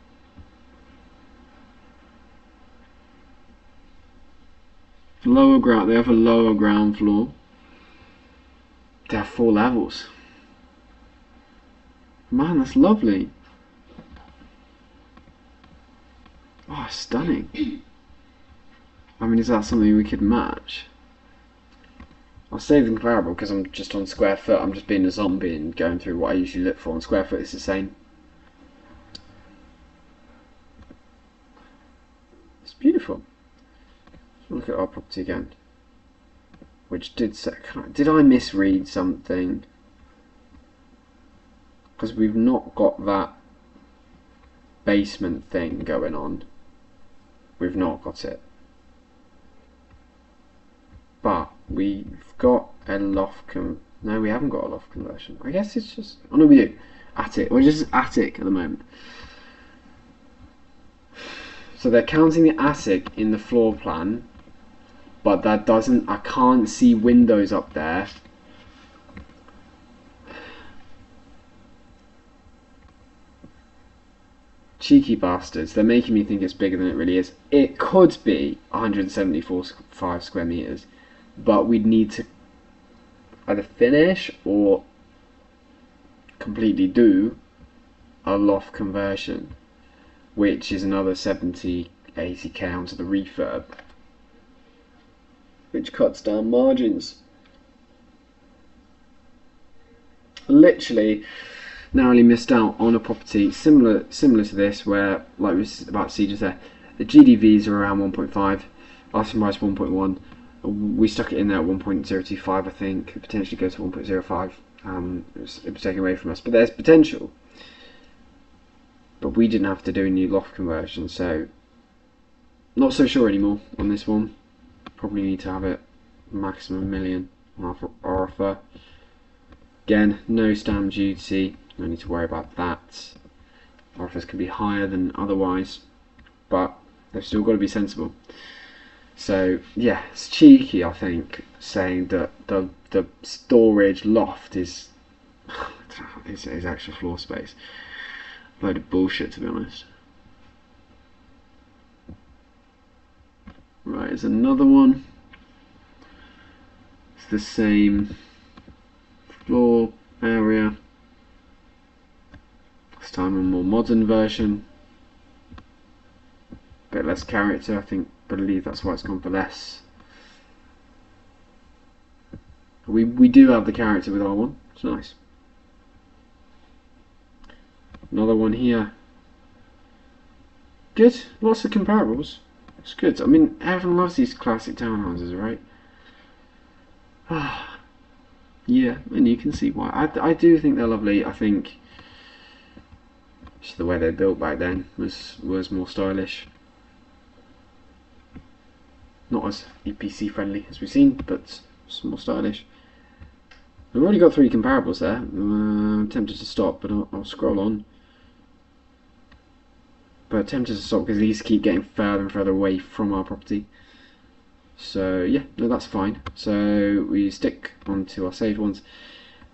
Lower ground. They have a lower ground floor. They have 4 levels. Man, that's lovely. Oh, stunning. I mean, is that something we could match? I'll save the comparable because I'm just on square foot. I'm just being a zombie and going through what I usually look for on square foot. It's the same. It's beautiful. Look at our property again. Which did I misread something? Because we've not got that basement thing going on. We've not got it. But we've got a loft no, we haven't got a loft conversion. I guess it's just, oh no, we do. Attic. We're just attic at the moment. So they're counting the attic in the floor plan, but that doesn't, I can't see windows up there. Cheeky bastards, they're making me think it's bigger than it really is. It could be 175 square meters, but we'd need to either finish or completely do a loft conversion, which is another 70-80k onto the refurb, which cuts down margins. Literally narrowly missed out on a property similar to this, where, like we was about to see just there, the GDVs are around 1.5, asking price 1.1. We stuck it in there at 1.025, I think. Could potentially go to 1.05. It was taken away from us, but there's potential. But we didn't have to do a new loft conversion, so not so sure anymore on this one. Probably need to have it maximum $1 million on our offer. Again, no stamp duty. No need to worry about that. Our offers can be higher than otherwise, but they've still got to be sensible. So yeah, it's cheeky, I think, saying that the storage loft is extra floor space. Load of bullshit, to be honest. Right, there's another one. It's the same floor area. This time a more modern version. Bit less character, I believe that's why it's gone for less. We do have the character with our one. It's nice. Another one here. Good. Lots of comparables. It's good. I mean, everyone loves these classic townhouses, right? Yeah, and you can see why. I do think they're lovely. I think just the way they're built back then was more stylish. Not as EPC friendly as we've seen, but it's more stylish. We've already got 3 comparables there. I'm tempted to stop, but I'll scroll on. But tempted to stop because these keep getting further and further away from our property. So yeah, no, that's fine. So we stick onto our saved ones,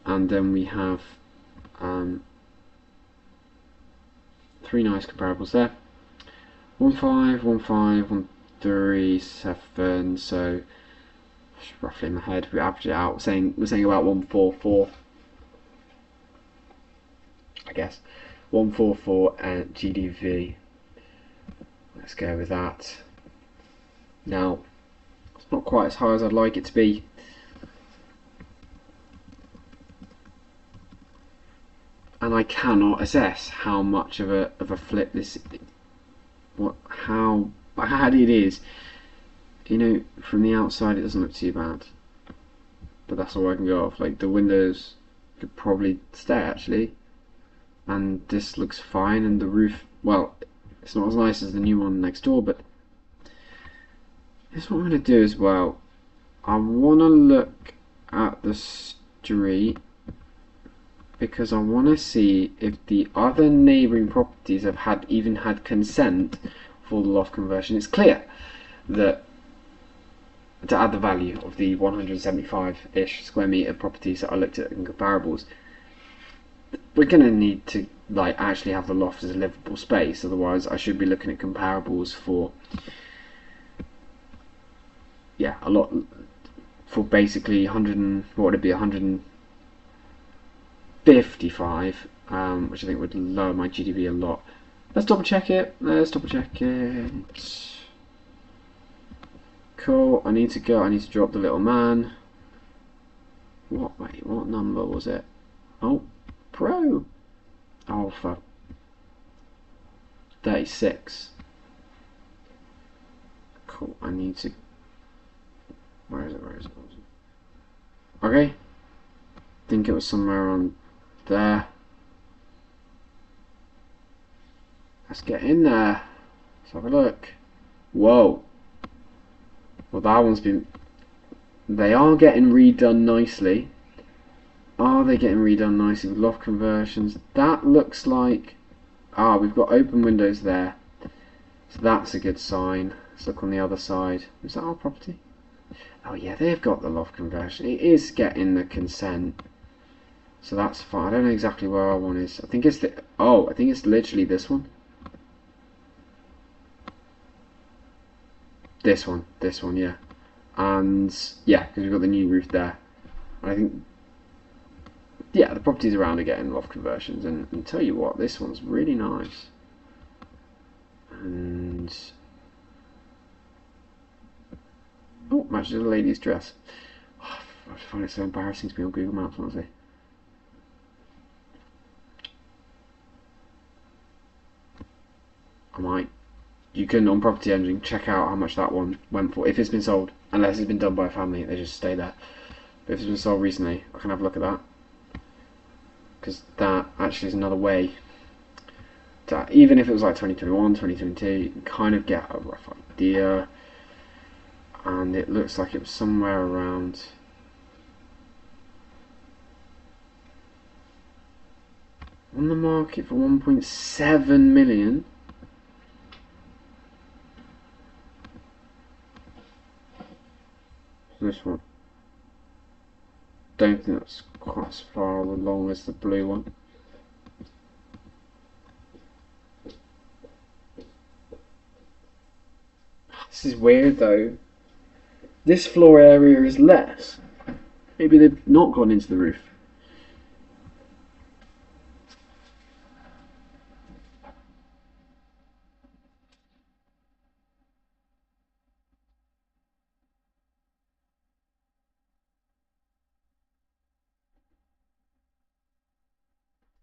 and then we have 3 nice comparables there. 1.5, 1.5, 1.37. So roughly in my head, we average it out. We're saying about 1.44. I guess 1.44 at GDV. Let's go with that. Now, it's not quite as high as I'd like it to be. And I cannot assess how much of a flip this, how bad it is. You know, from the outside it doesn't look too bad, but that's all I can go off. Like, the windows could probably stay actually, and this looks fine, and the roof, well, it's not as nice as the new one next door, but here's what I'm going to do as well. I want to look at the street because I want to see if the other neighbouring properties have even had consent for the loft conversion. It's clear that to add the value of the 175-ish square metre properties that I looked at in comparables, we're going to need to actually have the loft as a livable space. Otherwise I should be looking at comparables for a lot, for basically 100 and what would it be, 155, which I think would lower my GDV a lot. Let's double check it. Cool. I need to drop the little man. Wait, what number was it? Oh, Pro Alpha 36. Cool. I need to. Where is it? Okay. I think it was somewhere around there. Let's get in there. Let's have a look. Whoa. Well, that one's been. They are getting redone nicely. Are they getting redone nicely with loft conversions? That looks like. We've got open windows there. So that's a good sign. Let's look on the other side. Is that our property? Oh yeah, they've got the loft conversion. It is getting the consent. So that's fine. I don't know exactly where our one is. I think it's the. Oh, I think it's literally this one. This one, yeah. And yeah, because we've got the new roof there. And I think, yeah, the properties around are getting loft conversions. And tell you what, this one's really nice. And oh, matches the lady's dress. Oh, I find it so embarrassing to be on Google Maps, honestly. You can, on Property Engine, check out how much that one went for if it's been sold, unless it's been done by a family. They just stay there. But if it's been sold recently, I can have a look at that, because that actually is another way to, even if it was like 2021, 2022, you can kind of get a rough idea. And it looks like it was somewhere around on the market for 1.7 million. This one. Don't think that's quite as far along as the blue one. This is weird though. This floor area is less. Maybe they've not gone into the roof.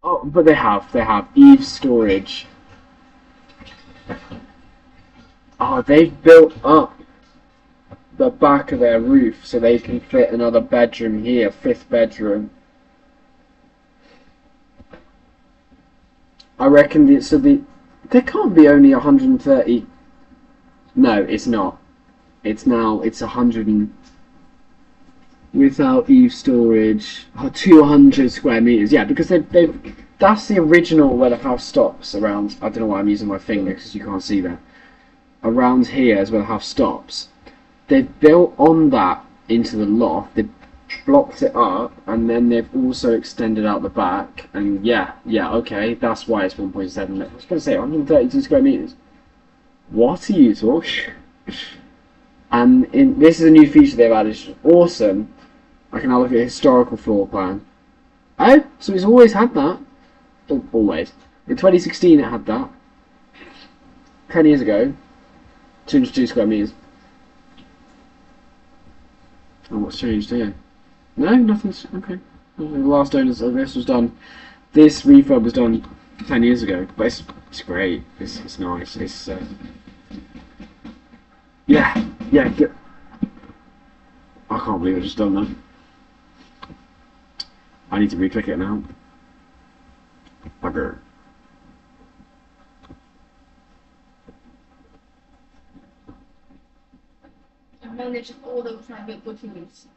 Oh, but they have eave storage. Oh, they've built up the back of their roof so they can fit another bedroom here, 5th bedroom. I reckon there can't be only 130. No, it's not. It's 100 and without Eve storage, 200 square meters. Yeah, because that's the original where the house stops around. I don't know why I'm using my finger because you can't see that. Around here is where the house stops. They've built on that into the loft. They've blocked it up, and then they've also extended out the back. And yeah, okay, that's why it's 1.7. I was going to say 132 square meters. What are you talking? And this is a new feature they've added. It's awesome. I can now look at a historical floor plan. Oh, so it's always had that. Always. In 2016 it had that. 10 years ago. 202 square meters. Oh, what's changed here? No, nothing's... Okay. The last owners of this was done... This refurb was done 10 years ago. But it's great. It's nice. It's... Yeah. I can't believe I've just done that. I need to re-click it now. Bugger. I've managed all the private bookings.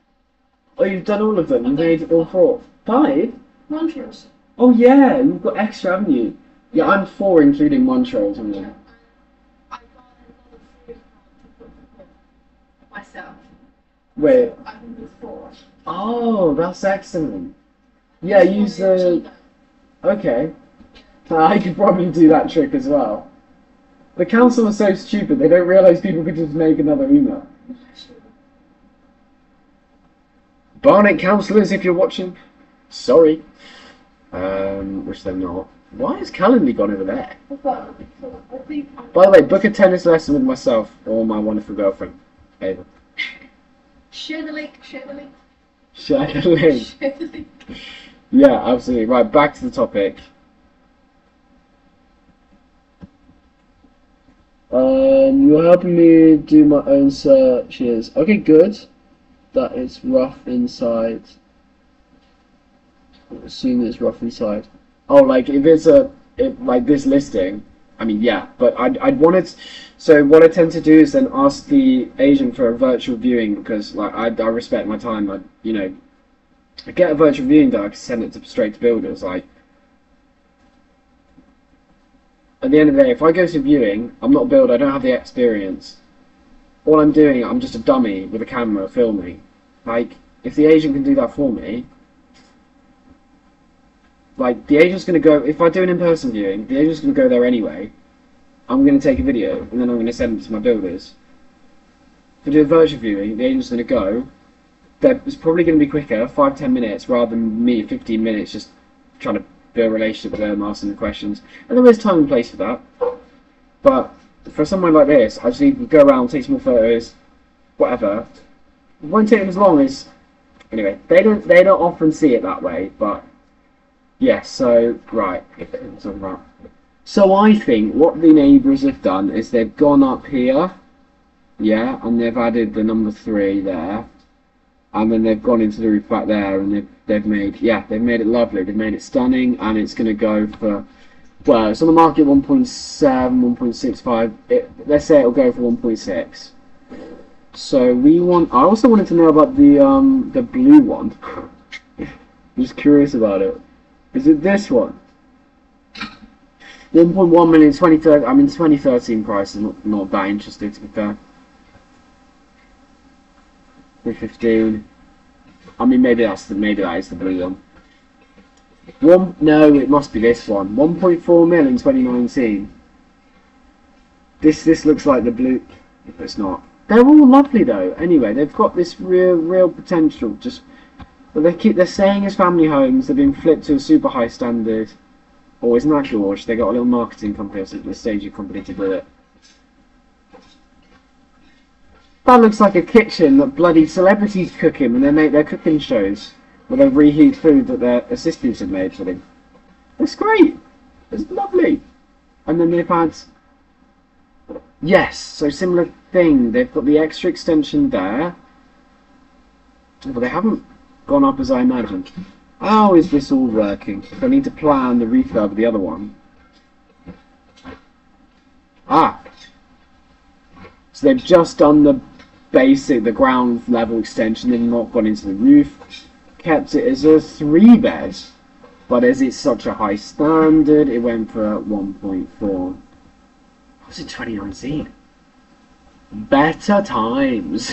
Oh, you've done all of them? You've made all 4? 5? Montrose. Oh yeah, you've got extra, haven't you? Yeah, I'm 4 including Montrose. I got another 3 to put myself. Wait. I can do 4. Oh, that's excellent. Yeah, use the... Okay. I could probably do that trick as well. The council are so stupid, they don't realise people could just make another email. Barnet councillors, if you're watching, sorry. Which they're not. Why has Calendly gone over there? By the way, book a tennis lesson with myself or my wonderful girlfriend, Ava. Share the link. Share the link. Yeah, absolutely. Right, back to the topic. You're helping me do my own searches. Okay, good. That is rough inside. I assume it's rough inside. Oh, like if it's like this listing. I mean, yeah, but I'd want it. So what I tend to do is then ask the agent for a virtual viewing because, like, I respect my time. I get a virtual viewing done. I can send it straight to builders. Like, at the end of the day, if I go to viewing, I'm not a builder. I don't have the experience. All I'm doing, I'm just a dummy with a camera filming. Like, if the agent can do that for me, like, the agent's going to go, if I do an in-person viewing, the agent's going to go there anyway. I'm going to take a video, and then I'm going to send it to my builders. If I do a virtual viewing, the agent's going to go. It's probably going to be quicker, 5-10 minutes, rather than me 15 minutes just trying to build a relationship with them, asking the questions. And there is time and place for that. But for somewhere like this, I just need to go around, take some more photos, whatever. It won't take them as long as... Anyway, they don't often see it that way, but... Yes, so, right. So I think what the neighbours have done is they've gone up here, yeah, and they've added the number 3 there, and then they've gone into the roof back there, and they've made it lovely. They've made it stunning, and it's going to go for, well, it's on the market 1.7, 1.65. Let's say it'll go for 1.6. So I also wanted to know about the blue one. I'm just curious about it. Is it this one? 1.1 million 2013. I mean, 2013 price is not that interesting, to be fair. 315. I mean, maybe that is the blue one. No, it must be this one. 1.4 mil in 2019. This looks like the blue. If it's not, they're all lovely though. Anyway, they've got this real potential. But they're saying as family homes. They've been flipped to a super high standard. Oh, isn't that George? They got a little marketing company or something, a staging company to do it. That looks like a kitchen that bloody celebrities cook in when they make their cooking shows, where they reheat food that their assistants have made for them. It's great. It's lovely. And then they've had Yes, so similar thing. They've got the extra extension there, but they haven't gone up as I imagined. How is this all working? I need to plan the refurb of the other one. Ah! So they've just done the basic, the ground level extension, they've not gone into the roof. Kept it as a 3-bed, but as it's such a high standard, it went for 1.4. That was in 2019. Better times.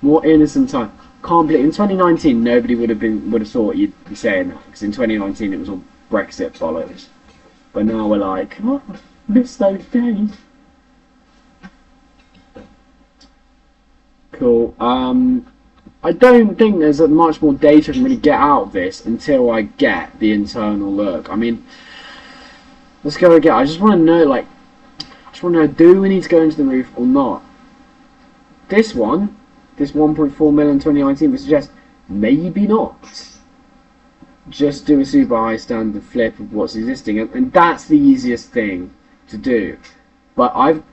More innocent time. Can't believe in 2019 nobody would have thought you'd be saying that, because in 2019 it was all Brexit bollocks. But now we're like, oh, miss those days. Cool. I don't think there's much more data I can really get out of this until I get the internal look. I mean, let's go again. I just want to know, like, do we need to go into the roof or not? This one, this 1.4 mil in 2019 would suggest maybe not. Just do a super high standard flip of what's existing, and that's the easiest thing to do. But I've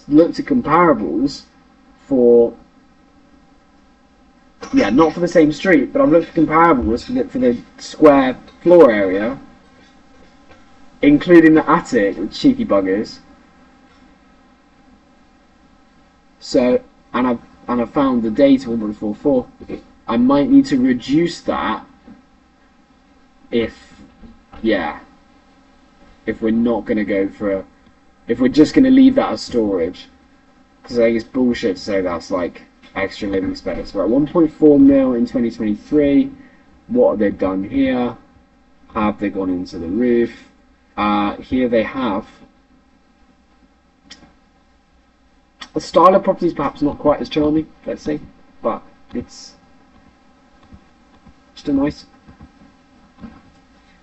looked at comparables for, yeah, not for the same street, but I've looked at comparables for the square floor area, including the attic, cheeky buggers. So, and I've found the data 1.44. I might need to reduce that if we're not going to go for if we're just going to leave that as storage, because I think it's bullshit to say that's like extra living space. Right, 1.4 mil in 2023. What have they done here? Have they gone into the roof? Here they have. The style of property is perhaps not quite as charming, let's say, but it's still nice.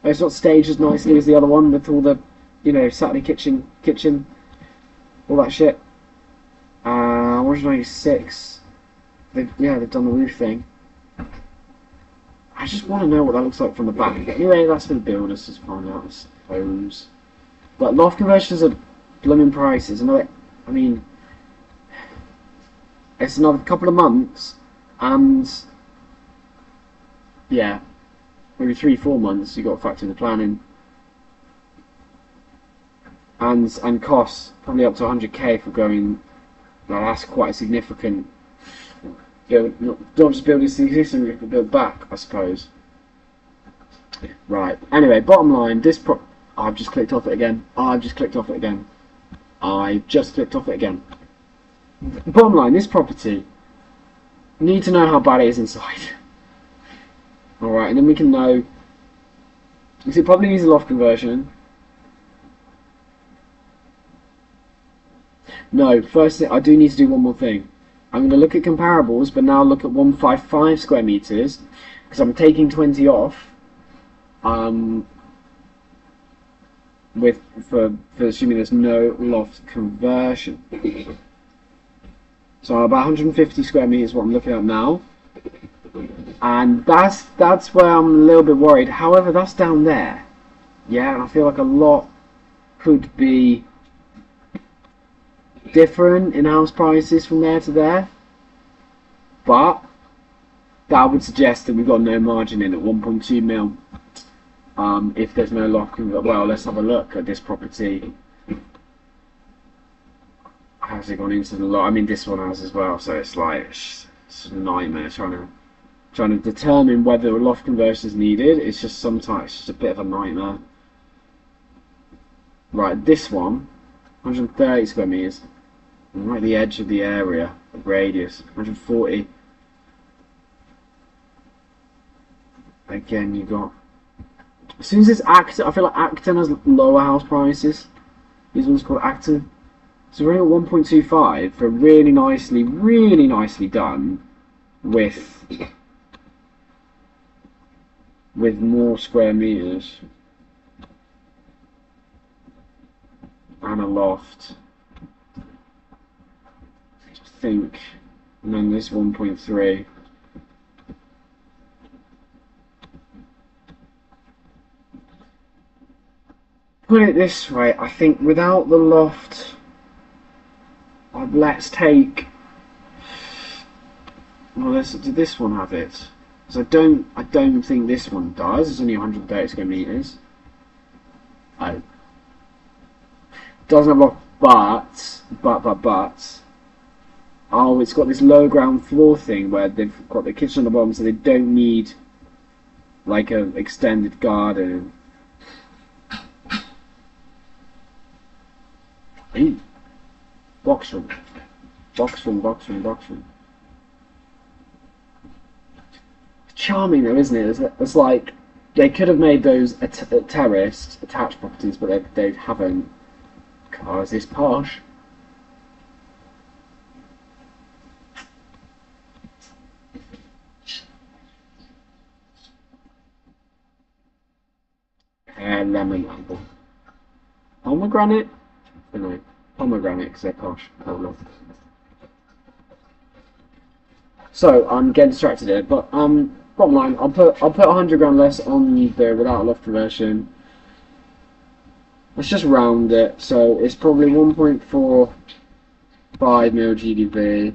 It's not staged as nicely as the other one with all the, Saturday kitchen, all that shit. 196. They've done the roof thing. I just want to know what that looks like from the back. Anyway, that's for the builders to find out, I suppose. But loft conversions are blooming prices. It's another couple of months, and yeah, maybe 3-4 months. You got to factor in the planning and costs, probably up to 100k for going. Now that's quite a significant. Not just building the existing roof, but build back, I suppose. Right. Anyway, bottom line, I've just clicked off it again. Bottom line, this property, need to know how bad it is inside. Alright, and then we can know, because it probably needs a loft conversion. No, first thing, I do need to do one more thing. I'm going to look at comparables, but now look at 155 square meters, because I'm taking 20 off, for assuming there's no loft conversion. So about 150 square meters is what I'm looking at now, and that's where I'm a little bit worried. However, that's down there, yeah, and I feel like a lot could be different in house prices from there to there, but that would suggest that we've got no margin in at 1.2 mil. If there's no loft, well, let's have a look at this property. Has it gone into the lot? I mean, this one has as well, so it's like it's a nightmare trying to determine whether a loft conversion is needed. It's just sometimes it's just a bit of a nightmare. Right, this one, 130 square meters, right at the edge of the area, radius, 140. Again, you got. As soon as it's Acton, I feel like Acton has lower house prices. These ones called Acton. So we're at 1.25 for really nicely done with more square meters and a loft. I think, and then this 1.3. Put it this way, I think without the loft let's take. Well, did this one have it? Because I don't think this one does. It's only 130 square meters. Oh, doesn't have a but. Oh, it's got this low ground floor thing where they've got the kitchen on the bottom, so they don't need like an extended garden. Ooh. Box room. Charming though, isn't it? It's like they could have made those terraced attached properties, but they haven't. God, is this posh? Lemon apple. Pomegranate? No, pomegranate because they're posh. So I'm getting distracted here, but bottom line, I'll put 100 grand less on there without a loft conversion. Let's just round it, so it's probably 1.45 mil GDP,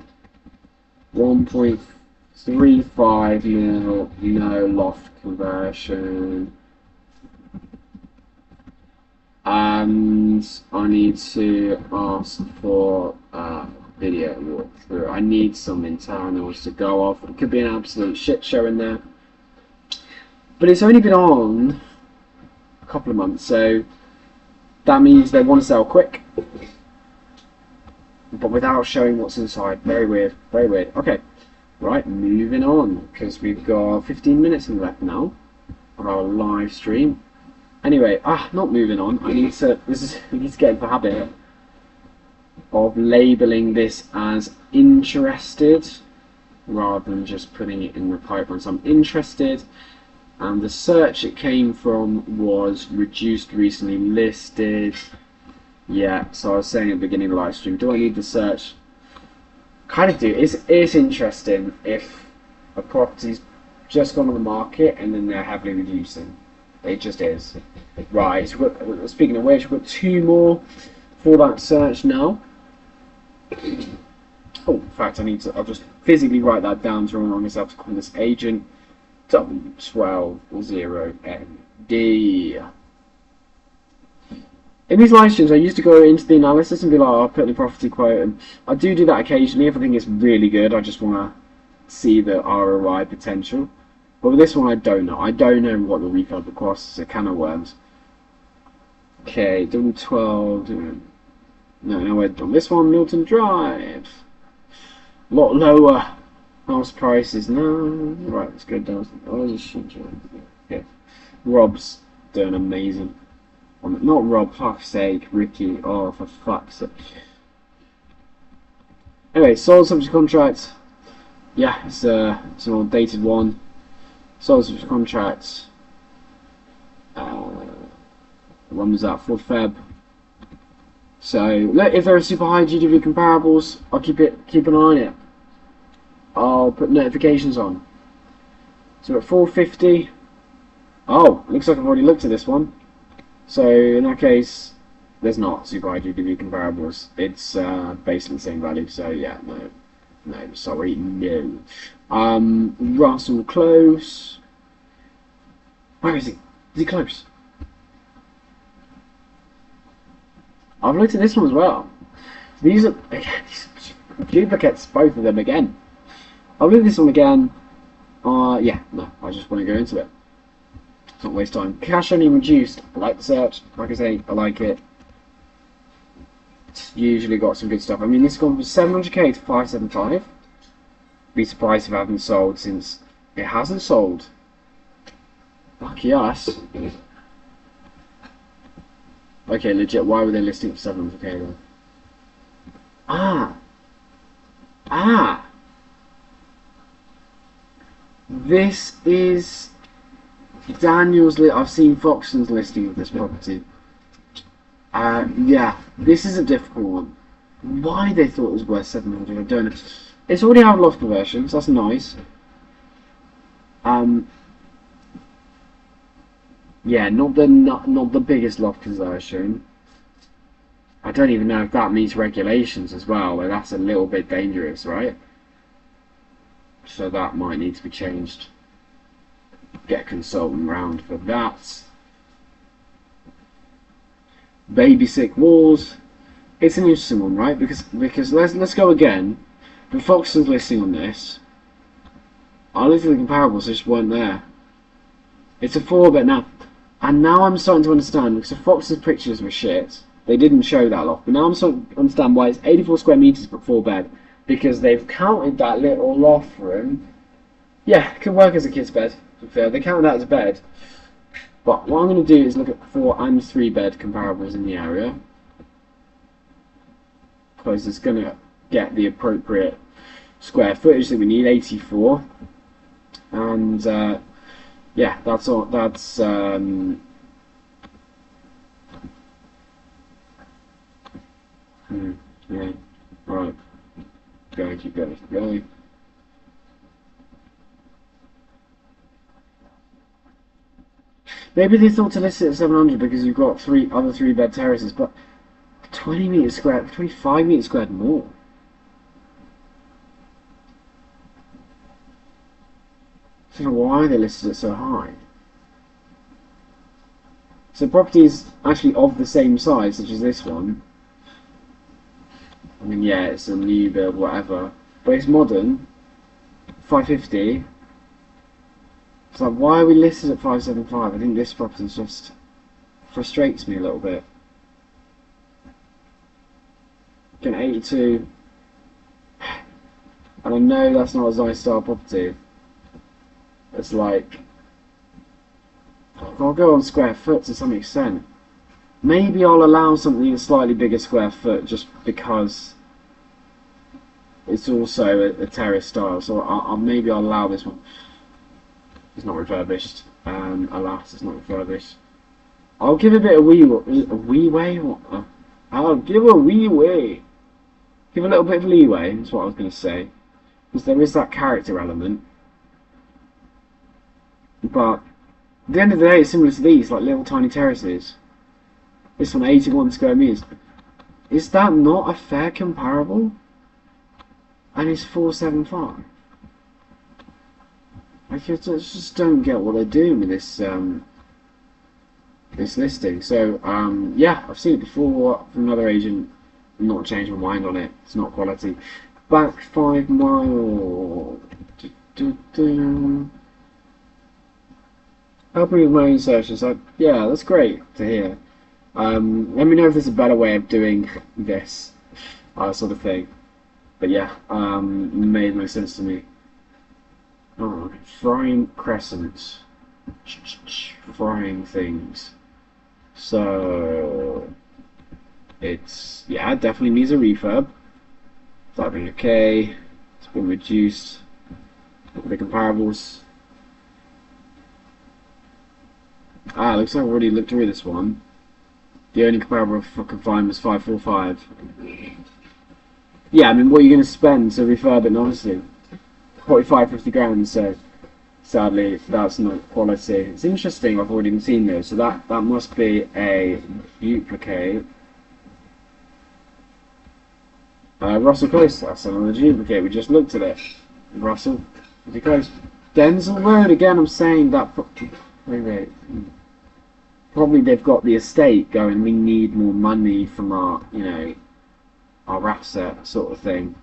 1.35 mil no loft conversion, and I need to ask for video walkthrough. I need some internals to go off. It could be an absolute shit show in there, but it's only been on a couple of months, so that means they want to sell quick, but without showing what's inside. Very weird, very weird. Okay, right, moving on, because we've got 15 minutes left now of our live stream. Anyway, not moving on. We need to get into the habit of labeling this as interested rather than just putting it in the pipeline. So I'm interested, and the search it came from was reduced recently listed. Yeah, so I was saying at the beginning of the live stream, do I need the search? Kind of do. It's interesting if a property's just gone on the market and then they're heavily reducing. It just is. Right, so speaking of which, we've got 2 more for that search now. Oh, in fact, I'll just physically write that down to remind myself to call this agent W120ND. In these live streams, I used to go into the analysis and be like, I'll put in the property quote, and I do that occasionally if I think it's really good. I just want to see the ROI potential. But with this one, I don't know. I don't know what the refurb costs. It's a can of worms. Okay, W12. No, we're on this one, Milton Drive. A lot lower house prices now. Right, let's go down. Oh, yeah. Rob's doing amazing. Not Rob, fuck's sake, Ricky. Oh, for fuck's sake. Anyway, sold subject contract. Yeah, it's an old dated one. Sold subject contract. When was that? 4th Feb. So look, if there are super high GDP comparables, I'll keep an eye on it. I'll put notifications on. So at 450. Oh, looks like I've already looked at this one. So in that case, there's not super high GDP comparables. It's basically the same value. So yeah, no, sorry, no. Russell Close. Where is he? Is he close? I've looked at this one as well. These are duplicates, both of them again. I'll look at this one again. Yeah, no, I just want to go into it. Let's not waste time. Cash only reduced. I like the search. Like I say, I like it. It's usually got some good stuff. I mean, this has gone from 700k to 575. Be surprised if it hasn't sold since it hasn't sold. Lucky us. Okay, legit, why were they listing for 700k then? This is Daniel's I've seen Foxton's listing of this property. Yeah, this is a difficult one. Why they thought it was worth 700, I don't know. It's already had loft conversions, that's nice. Yeah, not the biggest loft conversion. I don't even know if that meets regulations as well. Like, that's a little bit dangerous, right? So that might need to be changed. Get a consultant round for that. Baby sick walls. It's an interesting one, right? Because let's go again. The Foxton's listing on this. I looked at the comparables, they just weren't there. It's a 4-bed now. And now I'm starting to understand, because the Fox's pictures were shit. They didn't show that loft. But now I'm starting to understand why it's 84 square metres for 4-bed. Because they've counted that little loft room. Yeah, it could work as a kid's bed, to be fair. They counted that as a bed. But what I'm going to do is look at 4 and 3-bed comparables in the area. Because it's going to get the appropriate square footage that we need, 84. And yeah, that's all. That's yeah, right. Keep going. Maybe they thought to list it at 700 because you've got 3 other 3-bed terraces, but 20 meters squared, 25 meters squared more. I don't know why they listed it so high. So properties actually of the same size, such as this one. I mean, yeah, it's a new build, whatever, but it's modern. 550. It's like, why are we listed at 575? I think this property just frustrates me a little bit. Get 82, and I know that's not a Zeiss style property. It's like, I'll go on square foot to some extent. Maybe I'll allow something a slightly bigger square foot just because it's also a terrace style. So maybe I'll allow this one. It's not refurbished. Alas, it's not refurbished. I'll give a bit of leeway. I'll give a leeway. Give a little bit of leeway. That's what I was going to say, because there is that character element. But at the end of the day, it's similar to these, like little tiny terraces. This one, 81 square meters. Is that not a fair comparable? And it's 475. I just don't get what they're doing with this this listing. So yeah, I've seen it before from another agent. I'm not changing my mind on it. It's not quality. Back 5 miles. Helping with my own searches. Yeah, that's great to hear. Let me know if there's a better way of doing this sort of thing. But yeah, made no sense to me. Oh, frying crescents. Frying things. So it's, yeah, it definitely needs a refurb. That'll be okay. It's been reduced. Look at the comparables. Looks like I've already looked through this one. The only comparable for confined was 545. Yeah, I mean, what are you going to spend to refurb it, honestly? 45, 50 grand, so sadly, that's not quality. It's interesting, I've already seen those, so that must be a duplicate. Russell Close, that's another duplicate, we just looked at it. Russell, pretty close. Denzel Road, again, I'm saying that. Wait. Probably they've got the estate going, we need more money from our, you know, our asset sort of thing.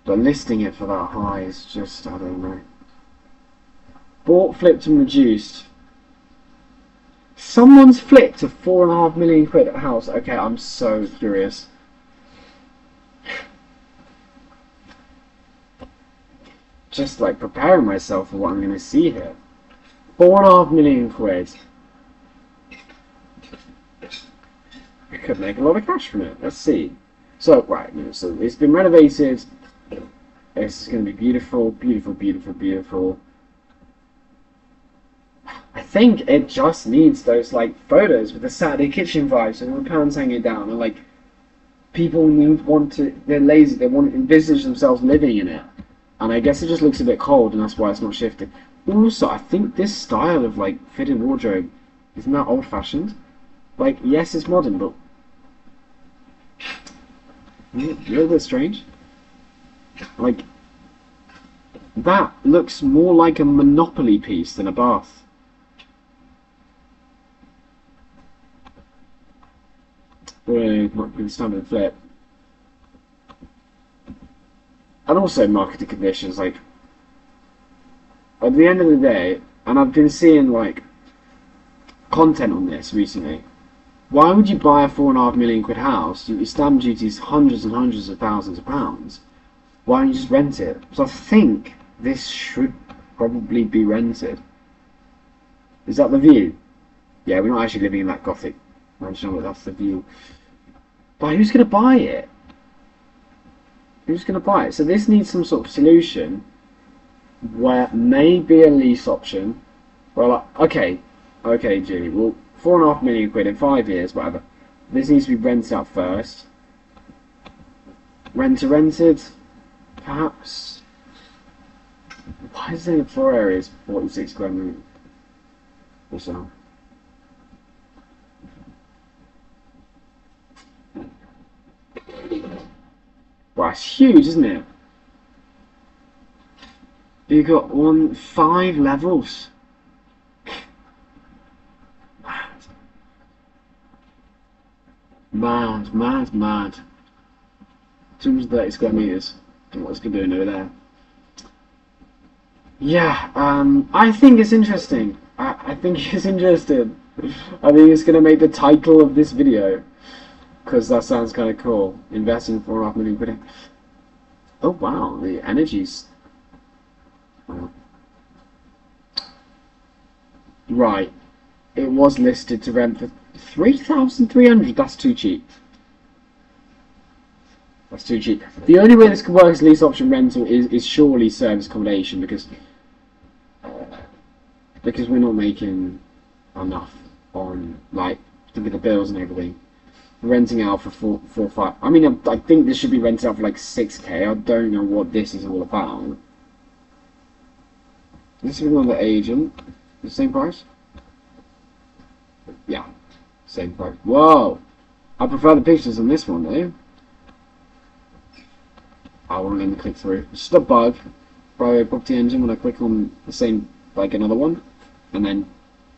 But listing it for that high is just, I don't know. Bought, flipped and reduced. Someone's flipped a 4.5 million quid at a house. Okay, I'm so curious. Just like preparing myself for what I'm going to see here. 4.5 million quid. I could make a lot of cash from it. Let's see. So, right, so it's been renovated. It's going to be beautiful, beautiful, beautiful, beautiful. I think it just needs those, like, photos with the Saturday kitchen vibes and the pans hanging down, and, like, people they're lazy, they want to envisage themselves living in it. And I guess it just looks a bit cold, and that's why it's not shifted. Also, I think this style of, like, fitted wardrobe isn't that old-fashioned. Like, yes, it's modern, but A little bit strange. Like, that looks more like a Monopoly piece than a bath. Or a standard flip. And also marketing conditions, like, at the end of the day, and I've been seeing, like, content on this recently, why would you buy a £4.5 million house? Your stamp duty is hundreds and hundreds of thousands of pounds. Why don't you just rent it? So I think this should probably be rented. Is that the view? Yeah, we're not actually living in that gothic mansion, but that's the view. But who's going to buy it? Who's going to buy it? So this needs some sort of solution where maybe a lease option. Well, like, okay, Julie, well, £4.5 million in 5 years, whatever. This needs to be rented out first. Rented, perhaps. Why is there the floor area is 46 square meters or so? Wow, it's huge, isn't it? You've got 5 levels. Mad. 230 square meters. I don't know what it's doing over there. Yeah, I think it's interesting. I think it's interesting. I think it's going to make the title of this video. Because that sounds kind of cool. Investing £4.5 million. Oh wow, the energy's... Right. It was listed to rent for 3,300. That's too cheap. That's too cheap. The only way this could work as lease option rental is surely service accommodation because we're not making enough on like with the bills and everything. Renting out for 4, 5. I mean, I think this should be rented out for like 6k. I don't know what this is all about. This is another agent. The same price? Yeah, same price. Whoa! I prefer the pictures on this one, though. I won't let me click through. It's just a bug. By Property Engine, when I click on the same, like another one, and then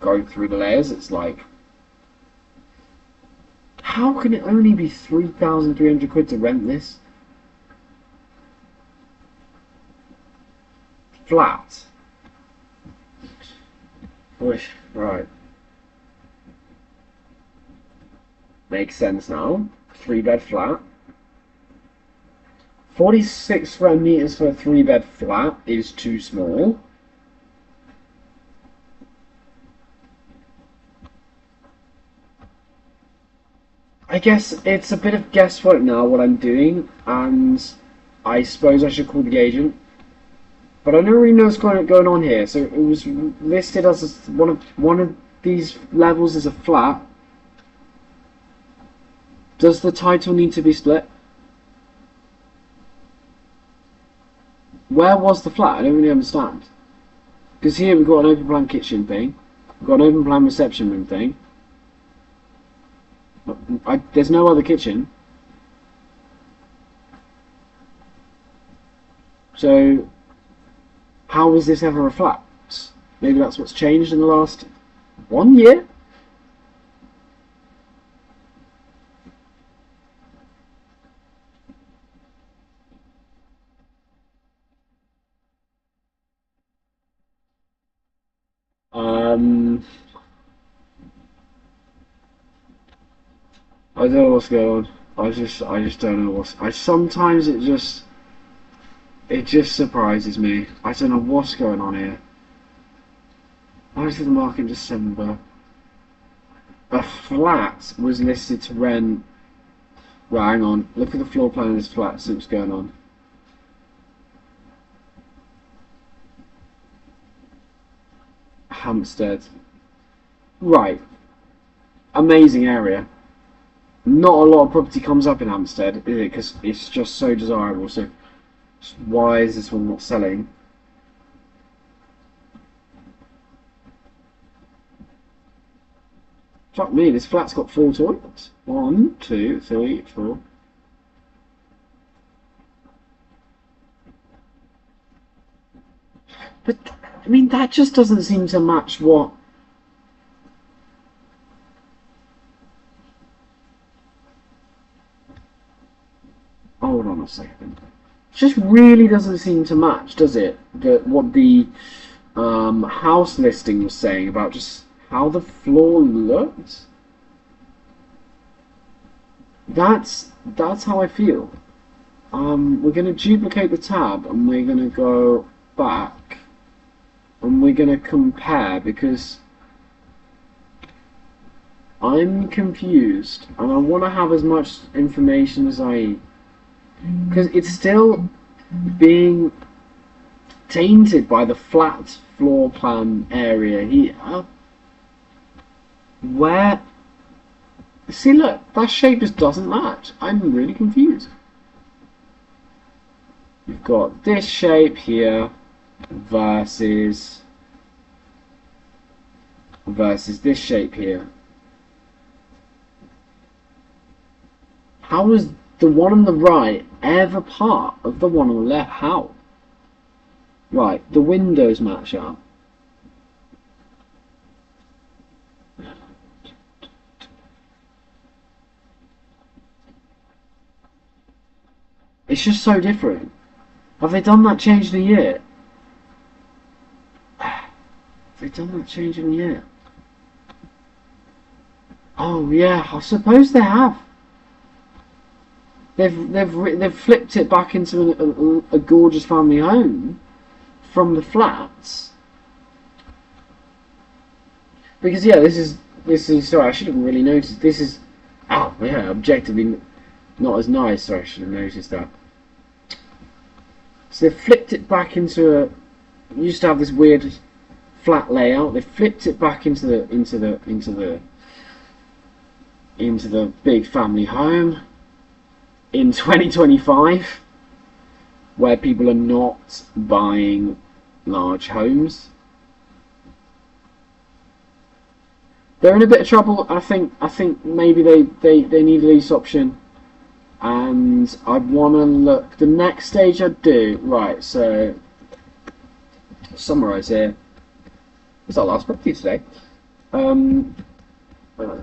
go through the layers, it's like, how can it only be 3,300 quid to rent this? Flat. Right. Makes sense now. 3-bed flat. 46 square meters for a 3-bed flat is too small. I guess it's a bit of guesswork now what I'm doing, and I suppose I should call the agent. But I don't really know what's going on here. So it was listed as one of these levels as a flat. Does the title need to be split? Where was the flat? I don't really understand. Because here we've got an open plan kitchen thing. We've got an open plan reception room thing. There's no other kitchen. So, how was this ever a flat? Maybe that's what's changed in the last 1 year? I don't know what's going on. I just don't know sometimes it just surprises me. I don't know what's going on here. I was in the market in December. A flat was listed to rent. Well, hang on. Look at the floor plan of this flat. See what's going on. Hampstead. Right. Amazing area. Not a lot of property comes up in Hampstead, is it? Because it's just so desirable. So, why is this one not selling? Fuck me, this flat's got 4 toilets. 1, 2, 3, 4. I mean, that just doesn't seem to match what... Hold on a second. It just really doesn't seem to match, does it? What the house listing was saying about just how the floor looked. That's how I feel. We're going to duplicate the tab and we're going to go back and we're going to compare, because I'm confused and I want to have as much information as because it's still being tainted by the flat floor plan area here. Where... See, look, that shape just doesn't match. I'm really confused. You've got this shape here versus this shape here. How is the one on the right ever part of the one on the left? How? Right, the windows match up. It's just so different. Have they done that change in a year? Have they done that change in a year? Oh yeah, I suppose they have. They've flipped it back into a gorgeous family home from the flats. Because yeah, this is sorry, I should have really noticed. This is, oh yeah, objectively not as nice. Sorry, I should have noticed that. So they've flipped it back into a... used to have this weird flat layout. They flipped it back into the big family home in 2025, where people are not buying large homes. They're in a bit of trouble. I think maybe they need a lease option. And I want to look, the next stage I do, right, so, summarise here, it's our last property today, home, I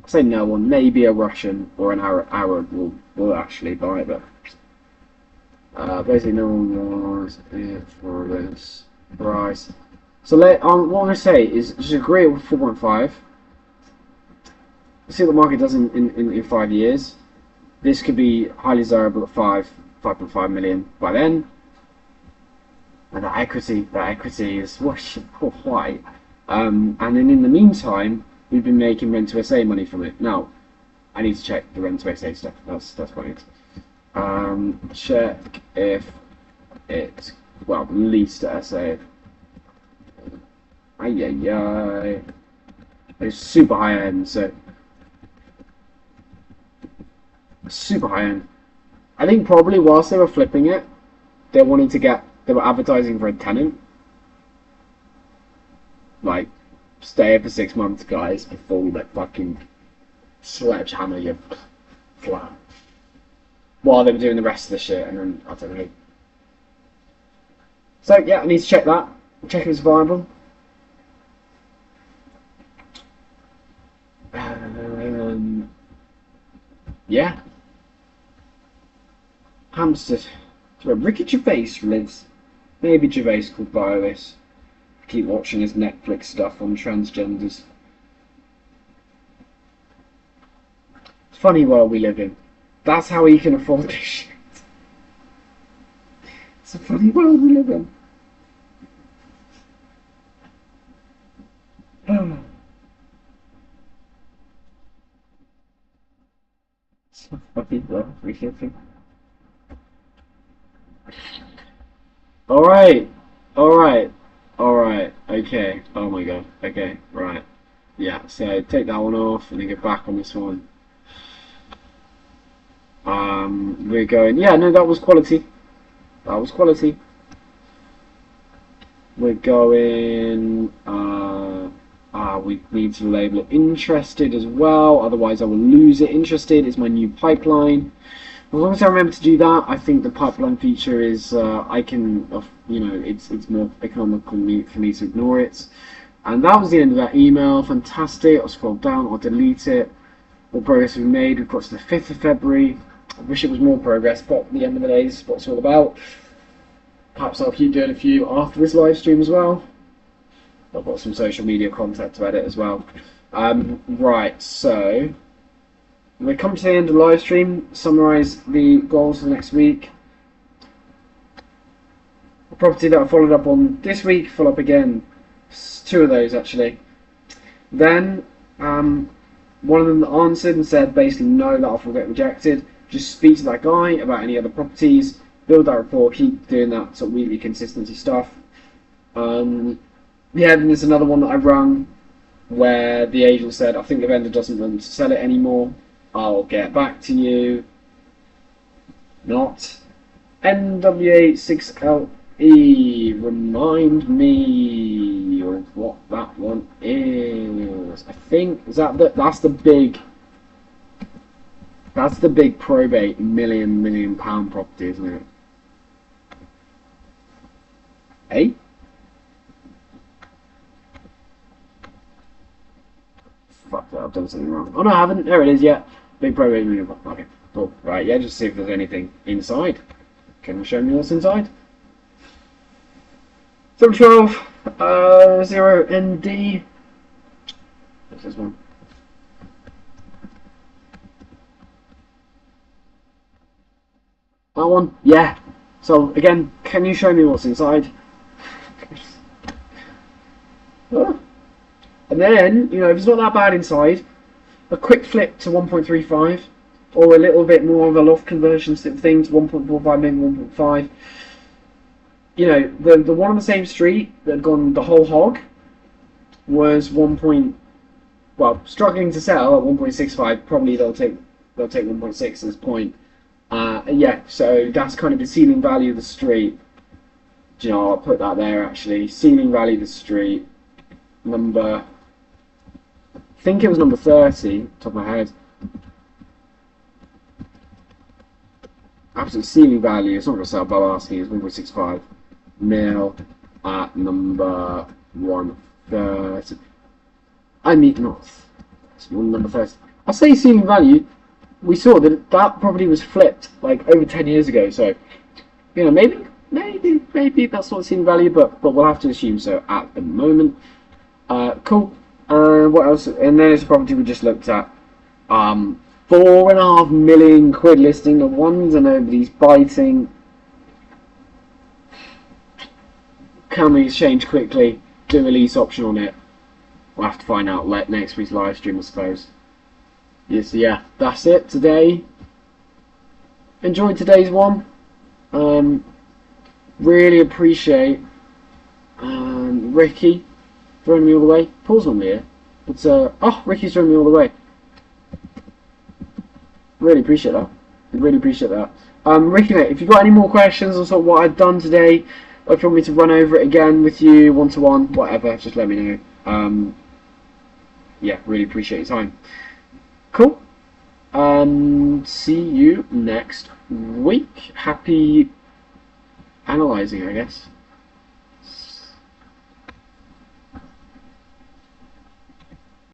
say no one, maybe a Russian or an Arab will actually buy it, but basically no one wants it for this price. So what I'm going to say is just agree with 4.5. See what the market does in 5 years. This could be highly desirable at 5.5 million by then. And that equity is white. And then in the meantime, we've been making rent to SA money from it. Now, I need to check the rent to SA stuff. That's what it is. Check if it's, well, leased to SA. It's super high end, so super high end. I think probably whilst they were flipping it, they were advertising for a tenant. Like, stay here for 6 months, guys, before we like fucking sledgehammer your flat. While they were doing the rest of the shit, and then I don't know. So yeah, I need to check that. Check if it's viable. Yeah. Hampstead. Where Ricky Gervais lives. Maybe Gervais could buy this. Keep watching his Netflix stuff on transgenders. It's a funny world we live in. That's how he can afford this shit. It's a funny world we live in. It's a funny world we live in. Alright, okay, oh my god, okay, right. Yeah, so take that one off and then get back on this one. We're going, yeah, no, that was quality. We're going, we need to label it interested as well, otherwise I will lose it. Interested is my new pipeline. As long as I remember to do that, I think the pipeline feature is I can, it's more economical for me to ignore it. And that was the end of that email. Fantastic. I'll scroll down. I'll delete it. What progress we've made. We've got to the 5th of February. I wish it was more progress, but at the end of the day, this is what it's all about. Perhaps I'll keep doing a few after this live stream as well. I've got some social media content to edit as well. Right, so we're coming to the end of the live stream. Summarise the goals for the next week. The property that I followed up on this week, follow up again. 2 of those actually. Then one of them answered and said basically no, that offer will get rejected. Just speak to that guy about any other properties, build that rapport, keep doing that sort of weekly consistency stuff. Yeah, then there's another one that I rung where the agent said, I think the vendor doesn't want to sell it anymore. I'll get back to you. Not. NW86LE, remind me of what that one is. I think that's the big probate million pound property, isn't it? Eh? Fuck that, I've done something wrong. Oh no, I haven't. There it is, yeah. Big probate million pound. Okay, cool. Right, yeah, just see if there's anything inside. Can you show me what's inside? 712 0ND. What's this one? That one? Yeah. So again, can you show me what's inside? Oh. And then, if it's not that bad inside, a quick flip to 1.35, or a little bit more of a loft conversion thing to 1.45, maybe 1.5. The one on the same street that had gone the whole hog was struggling to sell at 1.65. Probably they'll take 1.6 at this point. Yeah, so that's kind of the ceiling value of the street. I'll put that there actually. Ceiling value of the street. I think it was number 30, top of my head. Absolute ceiling value, it's not going to sell above asking, it's 1.65 mil at number 130. I mean, not number 30. I'll say ceiling value. We saw that property was flipped like over 10 years ago, so maybe that's not ceiling value, but we'll have to assume so at the moment. Cool. What else? And then there's a property we just looked at. 4.5 million quid listing. The ones and nobody's biting. Can we exchange quickly? Do a lease option on it? We'll have to find out next week's live stream, I suppose. Yes, yeah, that's it today. Enjoyed today's one. Really appreciate Ricky throwing me all the way. Paul's on me here. But Ricky's throwing me all the way. Really appreciate that. Really appreciate that. Ricky, mate, if you've got any more questions on sort of what I've done today, or if you want me to run over it again with you, one-to-one, whatever, just let me know. Yeah, really appreciate your time. Cool. See you next week. Happy analysing, I guess.